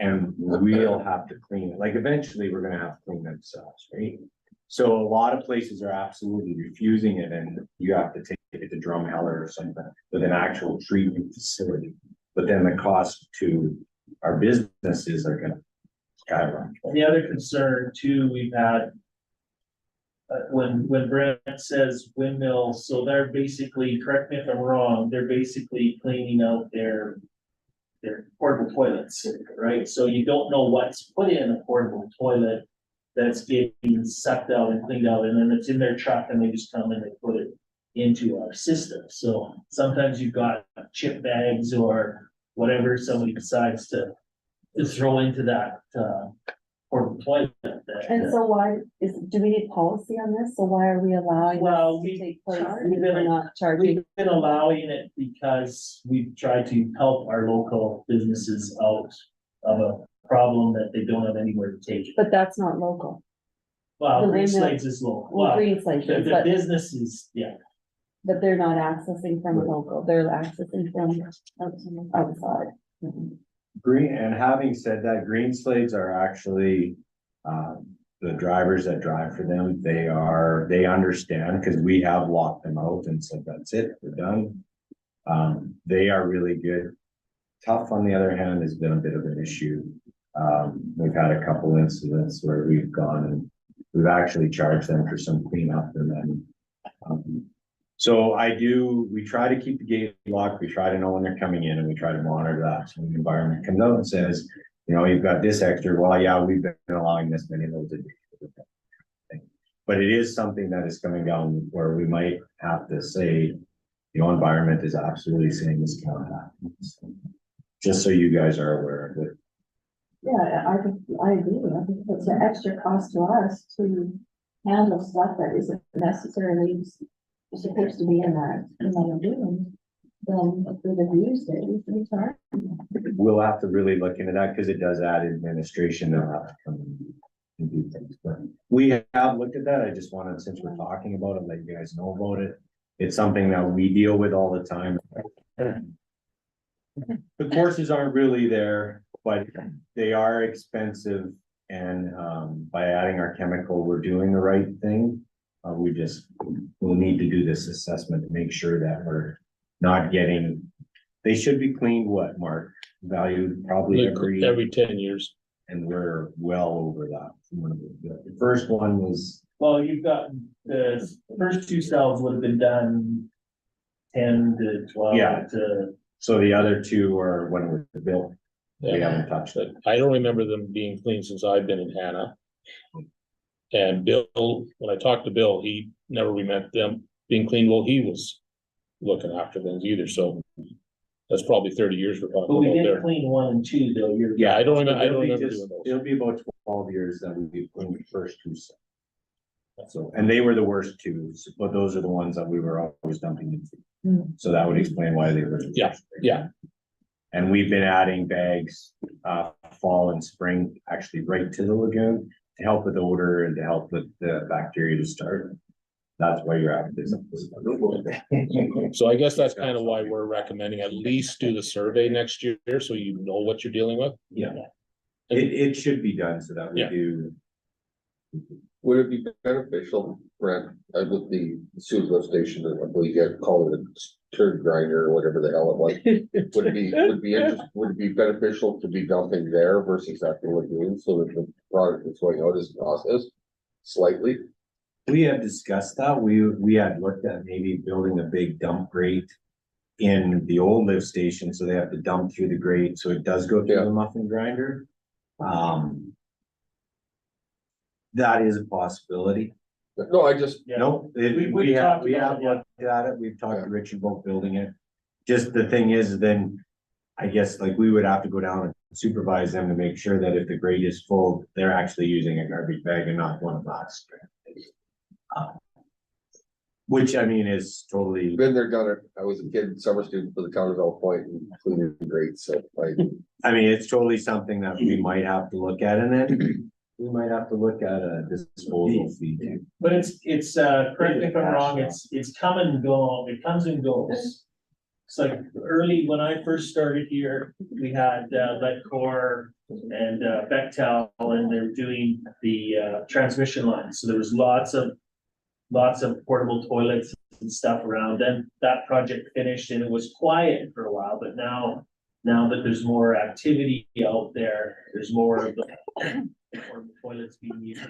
And we'll have to clean it. Like, eventually we're gonna have to clean themselves, right? So a lot of places are absolutely refusing it, and you have to take it to Drumheller or something with an actual treatment facility. But then the cost to our businesses are gonna skyrocket. the other concern too, we've had. When Brent says windmills, so they're basically, correct me if I'm wrong, they're basically cleaning out their portable toilets, right? So you don't know what's put in a portable toilet that's getting sucked out and cleaned out, and then it's in their truck and they just come and they put it into our system. So sometimes you've got chip bags or whatever somebody decides to throw into that portable toilet. And so why do we need policy on this? So why are we allowing Well, this we to take place? charge- and we're not charging. We've been allowing it because we've tried to help our local businesses out of a problem that they don't have anywhere to take it. But that's not local. Well, the Green windmill- Slates is local. Well, Well, Green Slate, the but businesses, yeah. they're not accessing from a local, they're accessing from outside. Green, and having said that, Green Slates are actually, the drivers that drive for them, they understand, because we have locked them out and said, that's it, we're done. They are really good. Tough, on the other hand, has been a bit of an issue. We've had a couple incidents where we've gone and we've actually charged them for some cleanup, and then, so we try to keep the gate locked, we try to know when they're coming in, and we try to monitor that. So when the environment comes out and says, you know, you've got this extra, well, yeah, we've been allowing this many of those. But it is something that is coming down where we might have to say, you know, environment is absolutely saying this cannot happen. Just so you guys are aware of it. Yeah, I agree. I think it's an extra cost to us to handle stuff that isn't necessarily supposed to be in that lagoon. Then if we'd have used it, it's all right. We'll have to really look into that because it does add administration. They'll have to come and do things, but we have looked at that. I just wanted, since we're talking about it, let you guys know about it. It's something that we deal with all the time. The courses aren't really there, but they are expensive, and by adding our chemical, we're doing the right thing. We'll need to do this assessment to make sure that we're not getting, they should be cleaned, what, Mark? Valued probably Every 10 years. and we're well over that. The first one was, Well, you've got, the first two cells would have been done 10 to 12 Yeah. to, so the other two are when we were built. We Yeah. haven't touched it. I don't remember them being clean since I've been in Hanna. And Bill, when I talked to Bill, he never remembered them being clean. Well, he was looking after things either, so that's probably 30 years we're but talking we about did there. clean 1 and 2 though, you're. Yeah, I don't remember It'll be doing just- those. It'll be about 12 years that we cleaned the first two. So, and they were the worst two, but those are the ones that we were always dumping into. So that would explain why they were. the Yeah, worst. yeah. And we've been adding bags, fall and spring, actually right to the lagoon to help with odor and to help with the bacteria to start. That's why you're at this. So I guess that's kind of why we're recommending at least do the survey next year, so you know what you're dealing with. Yeah. It should be done so that we Yeah. do. Would it be beneficial, Brent, with the sewer lift station, and we get called a turd grinder or whatever the hell it was? Would it be beneficial to be dumping there versus at the lagoon so that the product that's going out is processed slightly? We had discussed that. We had looked at maybe building a big dump grate in the old lift station, so they have to dump through the grate, so it does go through Yeah. the muffin grinder. That is a possibility. No, I just, Yeah. No, We we have, talked we about have it, yeah. looked at it. We've talked to Richard about building it. Just the thing is, then I guess like we would have to go down and supervise them to make sure that if the grate is full, they're actually using a garbage bag and not one of us. Which I mean is totally, been there, done it. I was a kid, summer student for the Counterville Point and cleaning the grates, so I mean, it's totally something that we might have to look at, and then we might have to look at a disposal fee too. But it's, correct me if I'm wrong, it's come and go, it comes and goes. It's like early, when I first started here, we had, Ledcor and, Bechtel, and they were doing the, transmission lines, so there was lots of portable toilets and stuff around. Then that project finished and it was quiet for a while, but now that there's more activity out there, there's more of the toilets being used.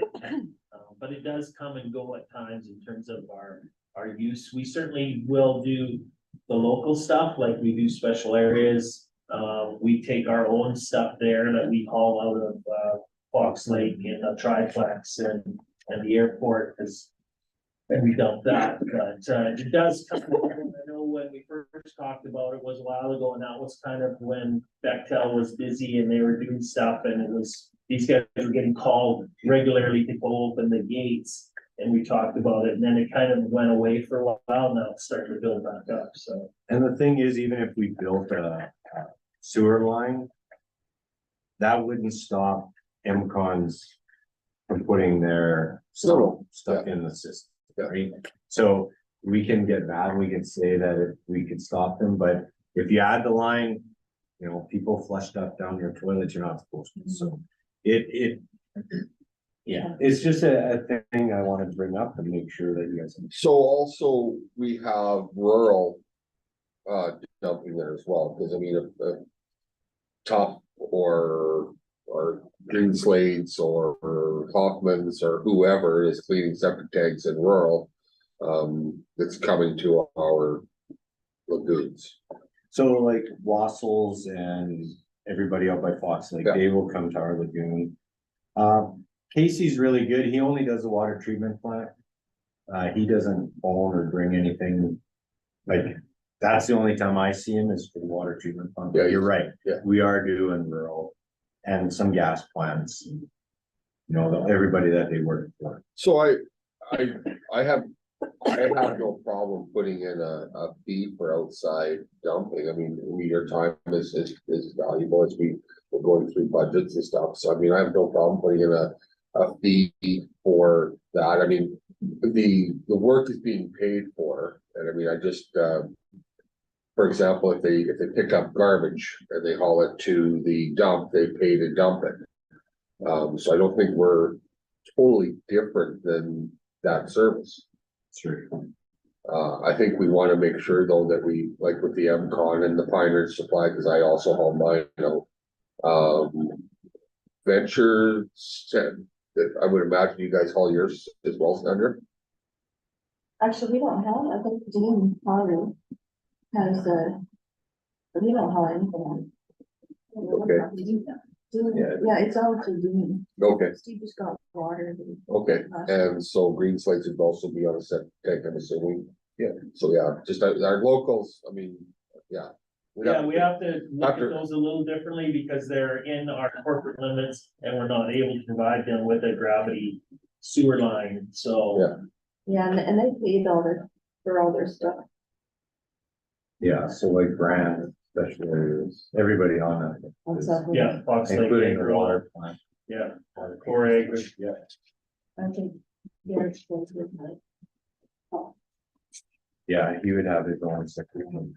But it does come and go at times in terms of our use. We certainly will do the local stuff, like we do special areas. We take our own stuff there that we haul out of, Fox Lake and the triplex and the airport, and we dump that, but it does come. I know when we first talked about it was a while ago, and that was kind of when Bechtel was busy and they were doing stuff, and it was, these guys were getting called regularly to go open the gates, and we talked about it, and then it kind of went away for a while. Now it's starting to build back up, so. And the thing is, even if we built a sewer line, that wouldn't stop MCONs from putting their stuff in the system. Right? So we can get mad, we can say that if we could stop them, but if you add the line, you know, people flush stuff down your toilet, you're not supposed to, so yeah, it's just a thing I wanted to bring up and make sure that you guys. so also we have rural dumping there as well, because I mean, if Top or Green Slates or Hoffman's or whoever is cleaning septic tanks in rural, that's coming to our lagoons. So like Wassels and everybody out by Fox Lake, Yeah. they will come to our lagoon. Casey's really good. He only does the water treatment plant. He doesn't own or bring anything. Like, that's the only time I see him is for the water treatment plant. Yeah, You're right. yeah. We are doing rural. and some gas plants. You know, everybody that they work for. So I have no problem putting in a fee for outside dumping. I mean, your time is valuable as we're going through budgets and stuff. So I mean, I have no problem putting in a fee for that. I mean, the work is being paid for. And I mean, I just, for example, if they pick up garbage and they haul it to the dump, they pay to dump it. So I don't think we're totally different than that service. Sure. I think we want to make sure though that we, like with the MCON and the Pine Ridge Supply, because I also haul mine, you know. Venture said that I would imagine you guys haul yours as well, Sandra. Actually, we don't have, I think Dean probably has we don't have anything. Okay. Dean, Yeah. yeah, it's all to Dean. Okay, Steve just got water. okay, and so green slates would also be on a set tank, I'm assuming. Yeah, so yeah, just our locals, I mean, yeah. Yeah, we have to look After- at those a little differently because they're in our corporate limits and we're not able to provide them with a gravity sewer line, so. Yeah. Yeah, and they paid all their, for all their stuff. Yeah, so like Brand, especially areas, everybody on it. That's up with- Yeah, Fox Lake, Including the Agro, water plant. yeah, Core Agri. Yeah. I think they're expensive, but Yeah, he would have his own secretary.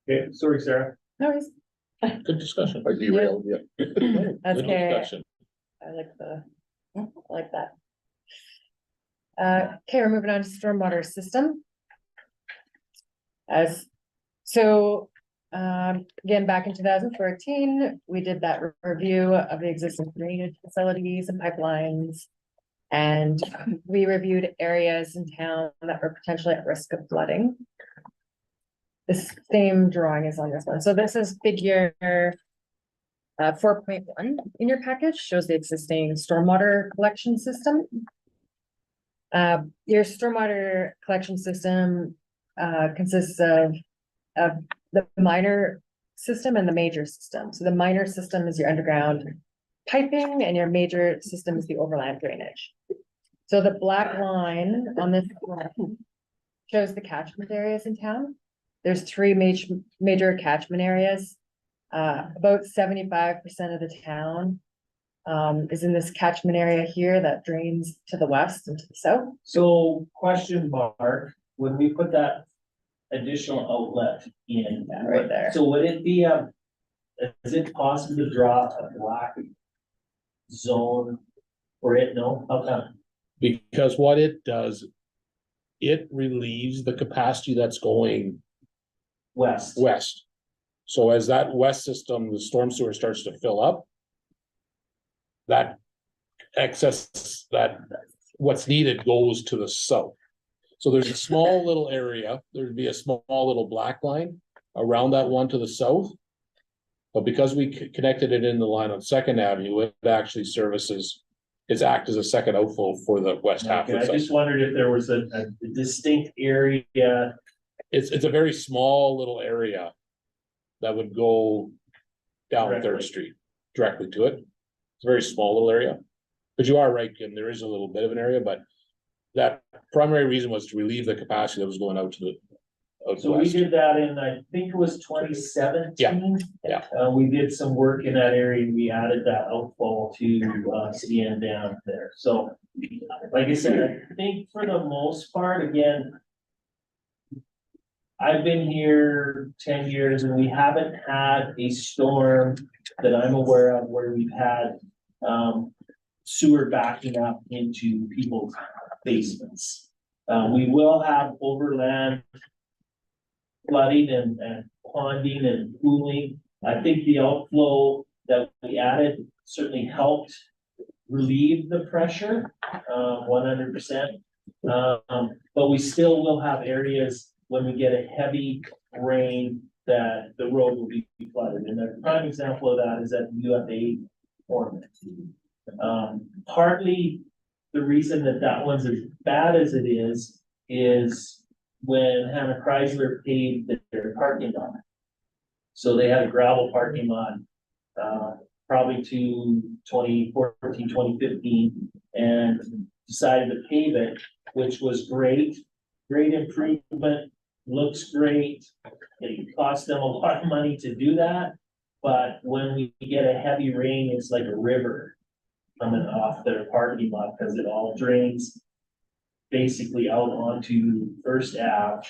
Okay, sorry, Sarah. No worries. Good discussion. I derailed, yeah. That's Good okay. discussion. I like that. Okay, we're moving on to stormwater system. Again, back in 2014, we did that review of the existing drainage facilities and pipelines. And we reviewed areas in town that were potentially at risk of flooding. The same drawing is on this one. So this is figure 4.1 in your package, shows the existing stormwater collection system. Your stormwater collection system consists of the minor system and the major system. So the minor system is your underground piping and your major system is the overland drainage. So the black line on this line shows the catchment areas in town. There's three major catchment areas. About 75% of the town is in this catchment area here that drains to the west and to the south. So question mark, when we put that additional outlet in. Right there. So would it be is it possible to draw a black zone for it? No, how come? Because what it does, it relieves the capacity that's going West. west. So as that west system, the storm sewer starts to fill up, that excess, that what's needed goes to the south. So there's a small little area, there'd be a small little black line around that one to the south. But because we connected it in the line on Second Avenue, it actually services, it's act as a second outflow for the west half Okay, of I the just site. wondered if there was a distinct area. It's a very small little area that would go down Directly. Third Street directly to it. It's a very small little area. But you are right, Kim, there is a little bit of an area, but that primary reason was to relieve the capacity that was going out to the out So we west. did that in, I think it was 2017. Yeah. We did some work in that area. We added that outfall to CN down there. So like I said, I think for the most part, again, I've been here 10 years and we haven't had a storm that I'm aware of where we've had sewer backing up into people's basements. We will have overland flooding and ponding and pooling. I think the outflow that we added certainly helped relieve the pressure, 100%. But we still will have areas when we get a heavy rain that the road will be flooded. And a prime example of that is at UFA Ormond. Partly the reason that one's as bad as it is when Hanna Chrysler paved their parking lot. So they had a gravel parking lot probably to 2014, 2015, and decided to pave it, which was great. Great improvement, looks great. It cost them a lot of money to do that, but when we get a heavy rain, it's like a river coming off their parking lot, because it all drains basically out onto First Ave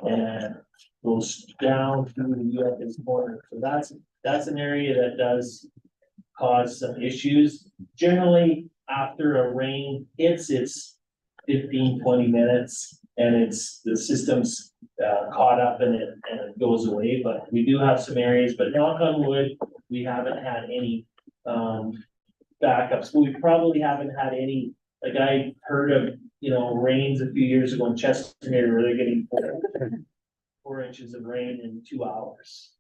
and goes down through the UFS corner. So that's an area that does cause some issues. Generally, after a rain hits, it's 15, 20 minutes and the system's caught up and it goes away. But we do have some areas, but knock on wood, we haven't had any backups. We probably haven't had any, like I heard of, rains a few years ago in Chestermere where they're getting 4 inches of rain in 2 hours.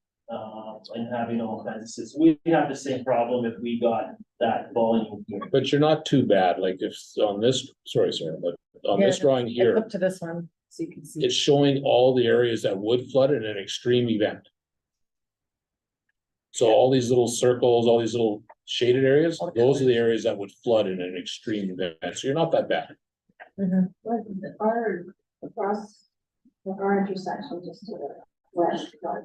And having all kinds of systems. We have the same problem if we got that volume here. But you're not too bad, like if on this, sorry, Sarah, but on this drawing I here, flipped to this one, so you can see. it's showing all the areas that would flood in an extreme event. So all these little circles, all these little shaded areas, those are the areas that would flood in an extreme event, so you're not that bad. Mhm. But our, across, our intersection just to the west, right?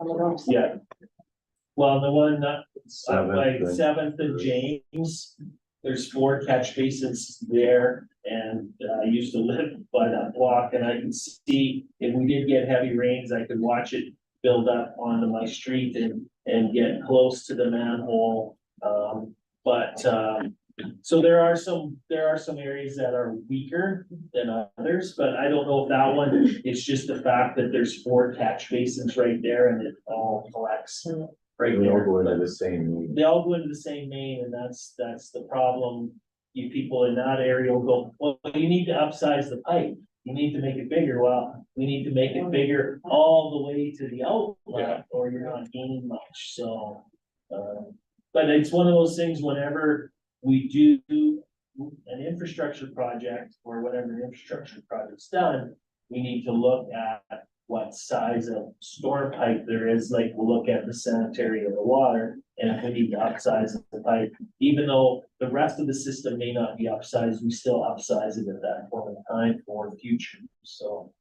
On the north side. Yeah. Well, the one up like Seventh. 7th and James, there's 4 catch basins there. And I used to live by that block and I could see if we did get heavy rains, I could watch it build up onto my street and get close to the manhole. So there are some areas that are weaker than others, but I don't know if that one, it's just the fact that there's 4 catch basins right there and it all collects right We all there. go into the same. They all go into the same main and that's the problem. You people in that area will go, well, you need to upsize the pipe. You need to make it bigger. Well, we need to make it bigger all the way to the outlet or you're not gaining much, so. But it's one of those things whenever we do an infrastructure project or whatever an infrastructure project's done, we need to look at what size of storm pipe there is, like we'll look at the sanitary of the water. And if we need to upsize the pipe, even though the rest of the system may not be upsized, we still upsize it at that point in time for the future, so.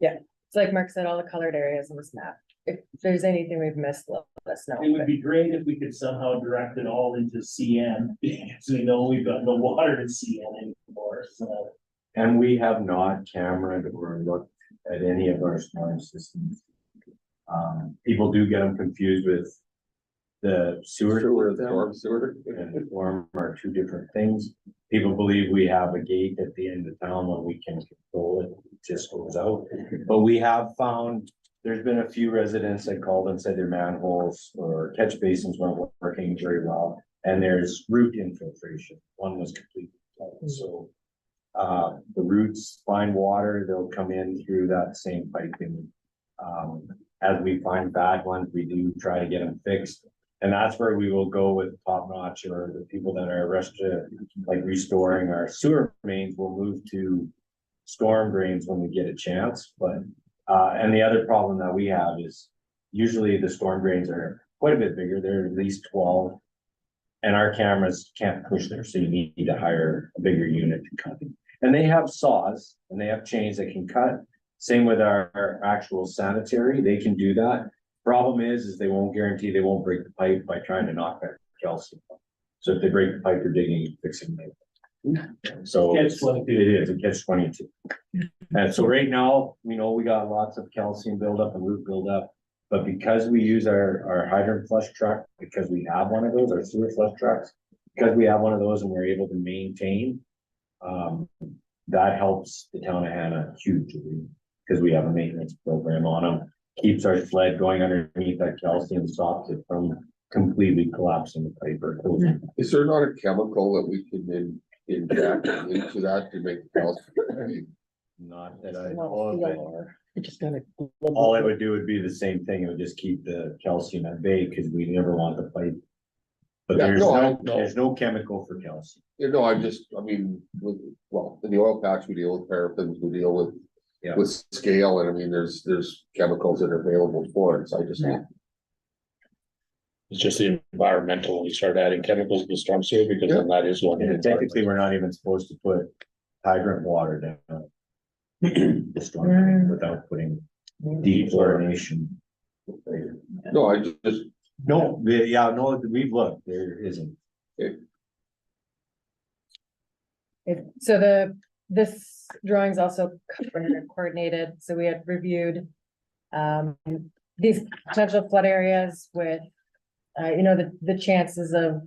It's like Mark said, all the colored areas on this map. If there's anything we've missed, let us know. It would be great if we could somehow direct it all into CN, because we know we've got no water to CN anymore, so. And we have not cameraed or looked at any of our storm systems. People do get them confused with the sewer. Sewer. And the storm are 2 different things. People believe we have a gate at the end of town when we can control it, it just goes out. But we have found, there's been a few residents that called and said their manholes or catch basins weren't working very well. And there's root infiltration, one was completely plugged, so. The roots find water, they'll come in through that same piping. As we find bad ones, we do try to get them fixed. And that's where we will go with top notch or the people that are like restoring our sewer mains will move to storm drains when we get a chance, but, and the other problem that we have is usually the storm drains are quite a bit bigger, they're at least 12. And our cameras can't push there, so you need to hire a bigger unit to cut them. And they have saws and they have chains that can cut. Same with our actual sanitary, they can do that. Problem is they won't guarantee they won't break the pipe by trying to knock that calcium. So if they break the pipe, you're digging and fixing it. So it is a catch-22. And so right now, we know we got lots of calcium buildup and root buildup. But because we use our hydrant flush truck, because we have one of those, our sewer flush trucks, because we have one of those and we're able to maintain, that helps the town of Hanna hugely, because we have a maintenance program on them. Keeps our sled going underneath that calcium, stops it from completely collapsing the pipe or closing. Is there not a chemical that we can inject into that to make the calcium? Not that I know of, but It just gotta. all it would do would be the same thing. It would just keep the calcium at bay because we never want the pipe. But Yeah, there's no chemical for calcium. You know, I mean, well, in the oil patch, we deal with paraffins, we deal with. Yeah. With scale, and I mean, there's chemicals that are available for it, so I just. It's just the environmental, when you start adding chemicals to the storm sewer, because then that is one. And technically, we're not even supposed to put hydrant water down. The storm without putting deep chlorination. No, I just, No, yeah, no, we've looked, there isn't. So this drawing's also coordinated, so we had reviewed these potential flood areas with, the chances of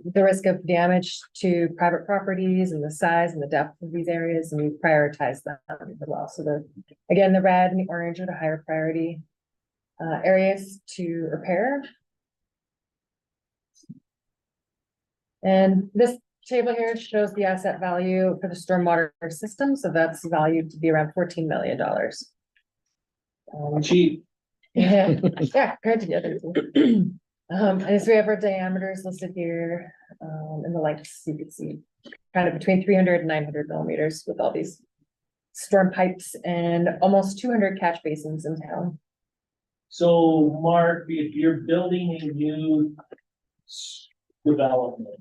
the risk of damage to private properties and the size and the depth of these areas, and we prioritize them as well. So again, the red and the orange are the higher priority areas to repair. And this table here shows the asset value for the stormwater system, so that's valued to be around $14 million. Cheap. Yeah, yeah, compared to the other two. And so we have our diameters listed here, and the lengths you can see, kind of between 300 and 900 millimeters with all these storm pipes and almost 200 catch basins in town. So Mark, if you're building a new development,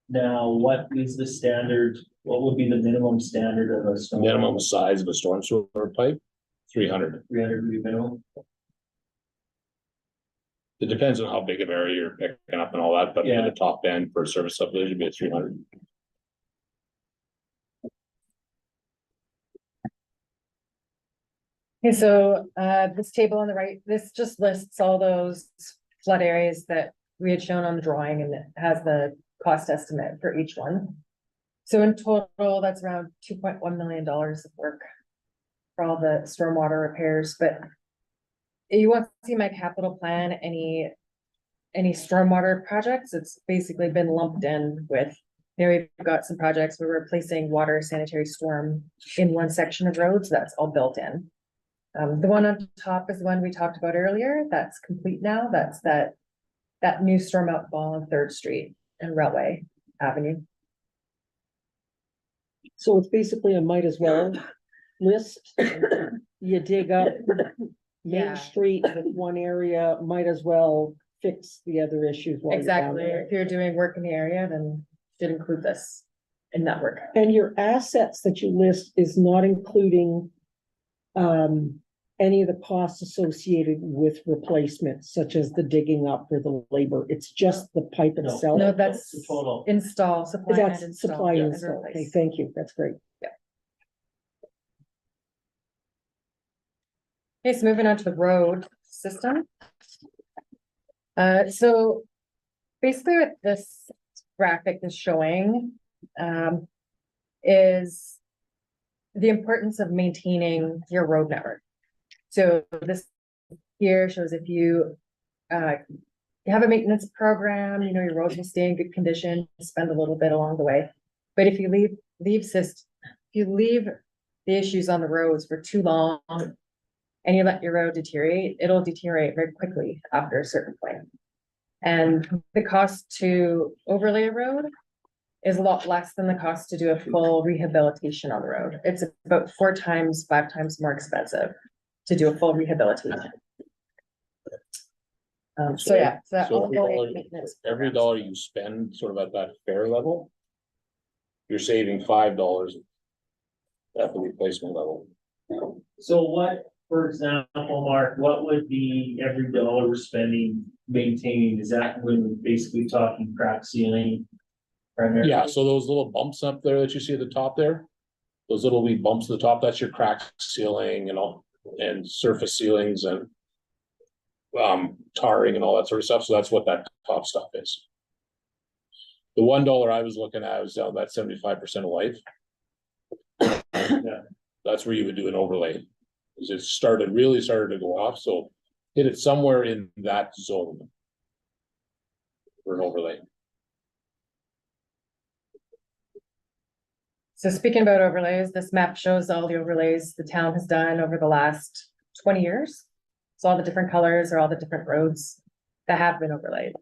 now what is the standard, what would be the minimum standard of a storm? Minimum size of a storm sewer pipe, 300. 300 minimum? It depends on how big of area you're picking up and all that, but Yeah. the top end for a service subdivision would be at 300. Okay, so this table on the right, this just lists all those flood areas that we had shown on the drawing, and it has the cost estimate for each one. So in total, that's around $2.1 million of work for all the stormwater repairs. But you want to see my capital plan, any stormwater projects, it's basically been lumped in with, we've got some projects where we're replacing water, sanitary, storm in one section of roads, that's all built in. The one on top is the one we talked about earlier, that's complete now, that's that new storm outfall on 3rd Street and Railway Avenue. So it's basically a might as well list. You dig up Yeah. Main Street with one area, might as well fix the other issues. while you're down Exactly, there. if you're doing work in the area, then should include this in that work. And your assets that you list is not including any of the costs associated with replacements, such as the digging up or the labor. It's just the pipe No. itself. No, that's the total. install, supply and That's install. supply and install. Okay, replace. thank you. That's great. Okay, so moving on to the road system. So basically what this graphic is showing, is the importance of maintaining your road network. So this here shows if you have a maintenance program, your roads will stay in good condition, spend a little bit along the way. But if you leave the issues on the roads for too long and you let your road deteriorate, it'll deteriorate very quickly after a certain point. And the cost to overlay a road is a lot less than the cost to do a full rehabilitation on the road. It's about 4 times, 5 times more expensive to do a full rehabilitation. So yeah, so that So ongoing maintenance. every dollar you spend sort of at that fair level, you're saving $5 at the replacement level. So what, for example, Mark, what would be every dollar we're spending maintaining? Is that when we're basically talking crack ceiling? Primarily? Yeah, so those little bumps up there that you see at the top there, those little wee bumps at the top, that's your crack ceiling and surface ceilings and tarring and all that sort of stuff. So that's what that top stuff is. The $1 I was looking at was down that 75% of life. Yeah. That's where you would do an overlay. Because it really started to go off, so hit it somewhere in that zone for an overlay. So speaking about overlays, this map shows all the overlays the town has done over the last 20 years. So all the different colors are all the different roads that have been overlaid.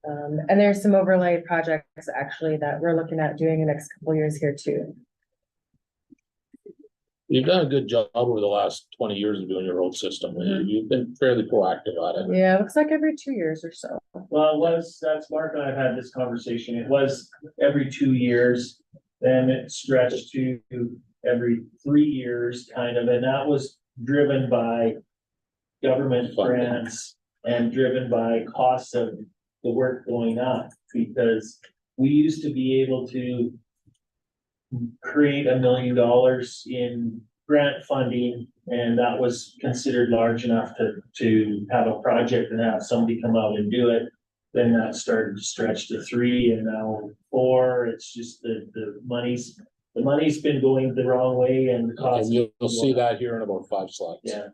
And there's some overlay projects actually that we're looking at doing in the next couple of years here too. You've done a good job over the last 20 years of doing your road system. You've been fairly proactive at it. Yeah, it looks like every 2 years or so. Well, that's Mark and I've had this conversation. It was every 2 years. Then it stretched to every 3 years kind of, and that was driven by government Funding. grants and driven by costs of the work going up, because we used to be able to create $1 million in grant funding, and that was considered large enough to have a project and have somebody come out and do it. Then that started to stretch to 3 and now 4. It's just the money's been going the wrong way and the cost. And you'll see that here in about 5 slides. Yeah.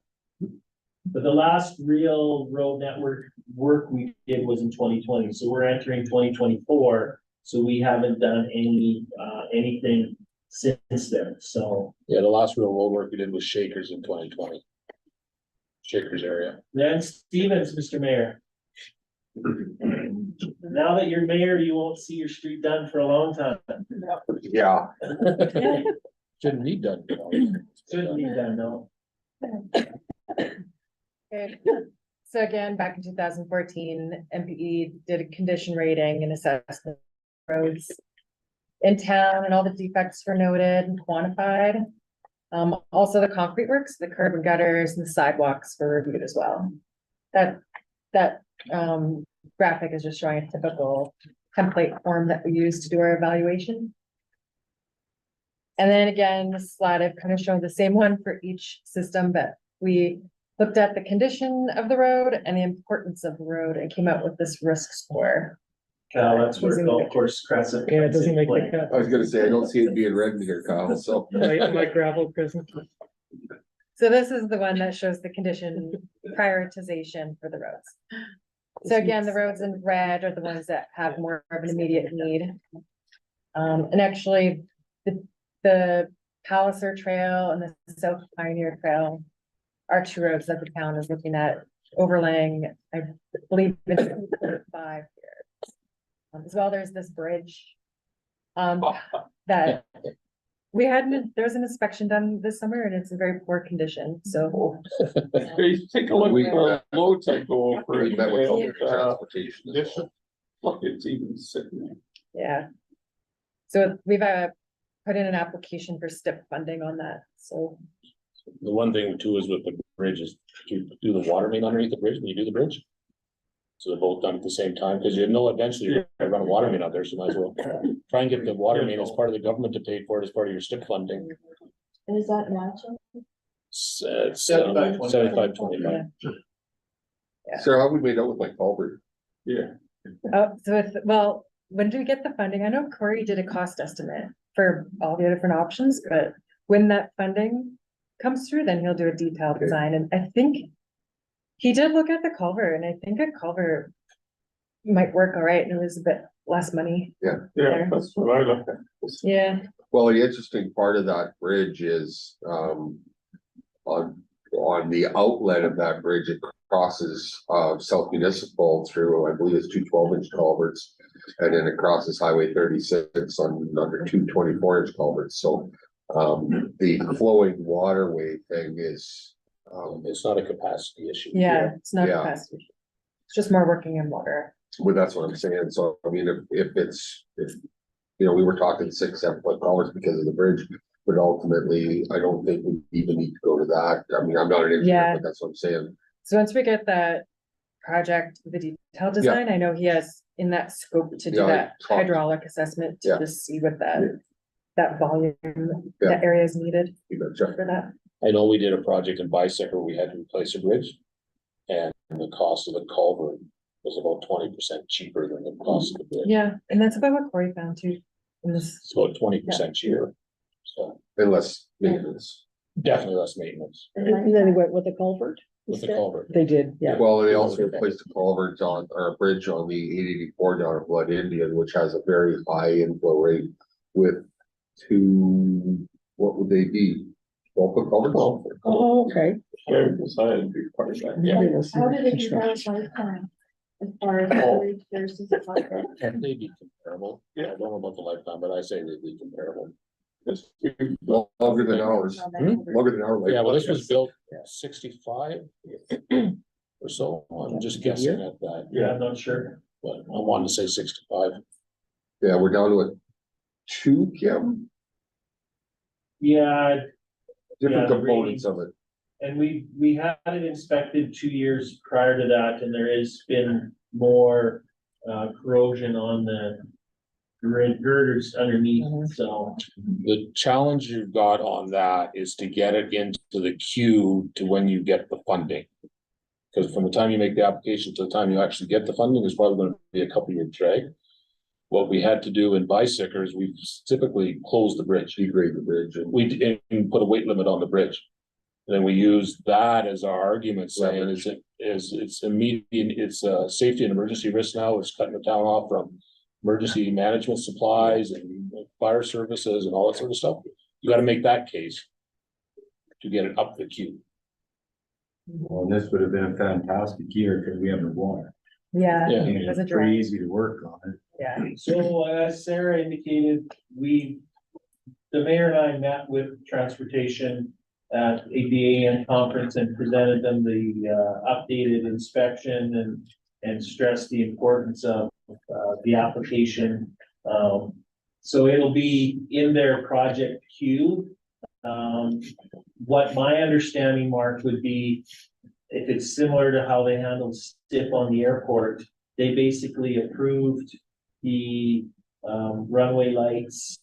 But the last real road network work we did was in 2020, so we're entering 2024, so we haven't done anything since then, so. Yeah, the last real road work we did was Shakers in 2020. Shakers area. Then Stevens, Mr. Mayor. Now that you're mayor, you won't see your street done for a long time. Yeah, Shouldn't need done. Shouldn't be done, no. Okay. So again, back in 2014, MPE did a condition rating and assessment of roads in town, and all the defects were noted and quantified. Also the concrete works, the curb and gutters and the sidewalks were reviewed as well. That graphic is just showing a typical template form that we use to do our evaluation. And then again, this slide, I've kind of shown the same one for each system, but we looked at the condition of the road and the importance of the road and came up with this risk score. Cal, that's where golf course crescent. Yeah, it doesn't make play. the cut. I was gonna say, I don't see it being red in here, Kyle, so. My gravel prison. So this is the one that shows the condition prioritization for the roads. So again, the roads in red are the ones that have more of an immediate need. And actually, the Palliser Trail and the South Pioneer Trail are 2 roads that the town is looking at overlaying, I believe, in 5 years. As well, there's this bridge that we there was an inspection done this summer and it's in very poor condition, so. Take a look at the loads I go over. We met with public and, transportation as this- well. Look, it's even sitting. Yeah. So we've put in an application for STIP funding on that, so. The one thing too is with the bridge is to do the water main underneath the bridge when you do the bridge. So they're both done at the same time, because you know eventually you're gonna run a water main out there, so might as well try and get the water main as part of the government to pay for it as part of your STIP funding. And is that matching? It's 75-25. 75-25. Sarah, how we made out with my culvert? Yeah. Oh, so well, when do we get the funding? I know Corey did a cost estimate for all the different options, but when that funding comes through, then he'll do a detailed Okay. design, and I think he did look at the culvert, and I think a culvert might work all right, and it was a bit less money. Yeah, There. that's what I look at. Yeah, Well, the interesting part of that bridge is, on the outlet of that bridge, it crosses, South Municipal through, I believe it's 2 12-inch culverts. And then it crosses Highway 36 on under 2 24-inch culverts, so, the flowing waterway thing is, It's not a capacity issue. yeah, it's not Yeah. capacity. It's just more working in water. well, that's what I'm saying, so, I mean, if you know, we were talking 6-7 foot culverts because of the bridge. But ultimately, I don't think we even need to go to that, I mean, I'm not an engineer, Yeah. but that's what I'm saying. So once we get that project, the detailed design, I know he has in that scope to do Yeah, I that talked- hydraulic assessment to Yeah. just see what that volume, that area is needed You betcha. for that. I know we did a project in Bicycle where we had to replace a bridge. And the cost of the culvert was about 20% cheaper than the cost of the bridge. Yeah, and that's about what Corey found too. In this, It's about 20% cheaper. So And less maintenance. definitely less maintenance And then they went with the culvert? with the instead? culvert. They did, yeah. Well, they also replaced a culvert on, or a bridge on the 884 down at Blood Indian, which has a very high inflow rate with 2, what would they be? 12-foot culverts? Oh, okay. Very decided to be part of that. Yeah. How did it compare with lifetime? As far as storage versus a bucket? And they'd be comparable. Yeah, I don't know about the lifetime, but I say they'd be comparable. Longer than ours, longer than our. life Yeah, well, this was projects. built 65 or so. I'm just guessing at that. Yeah, I'm not sure. But I wanted to say 65. Yeah, we're down to a two, Kim, Yeah, different the components of it. and we had it inspected 2 years prior to that, and there has been more corrosion on the girders underneath, so. The challenge you've got on that is to get it into the queue to when you get the funding. Because from the time you make the application to the time you actually get the funding is probably gonna be a couple year drag. What we had to do in bicycle is we typically close the bridge. Degrade the bridge and. And put a weight limit on the bridge. Then we use that as our argument saying it's immediate, it's a safety and emergency risk now. It's cutting the town off from emergency management supplies and fire services and all that sort of stuff. You gotta make that case to get it up the queue. Well, this would have been a fantastic year because we have the water. Yeah, Yeah. And it was a it's dry, pretty easy to work on it. yeah. So as Sarah indicated, the mayor and I met with transportation at a DAN conference and presented them the updated inspection and stressed the importance of the application. So it'll be in their project queue. What my understanding, Mark, would be if it's similar to how they handled STIP on the airport, they basically approved the runway lights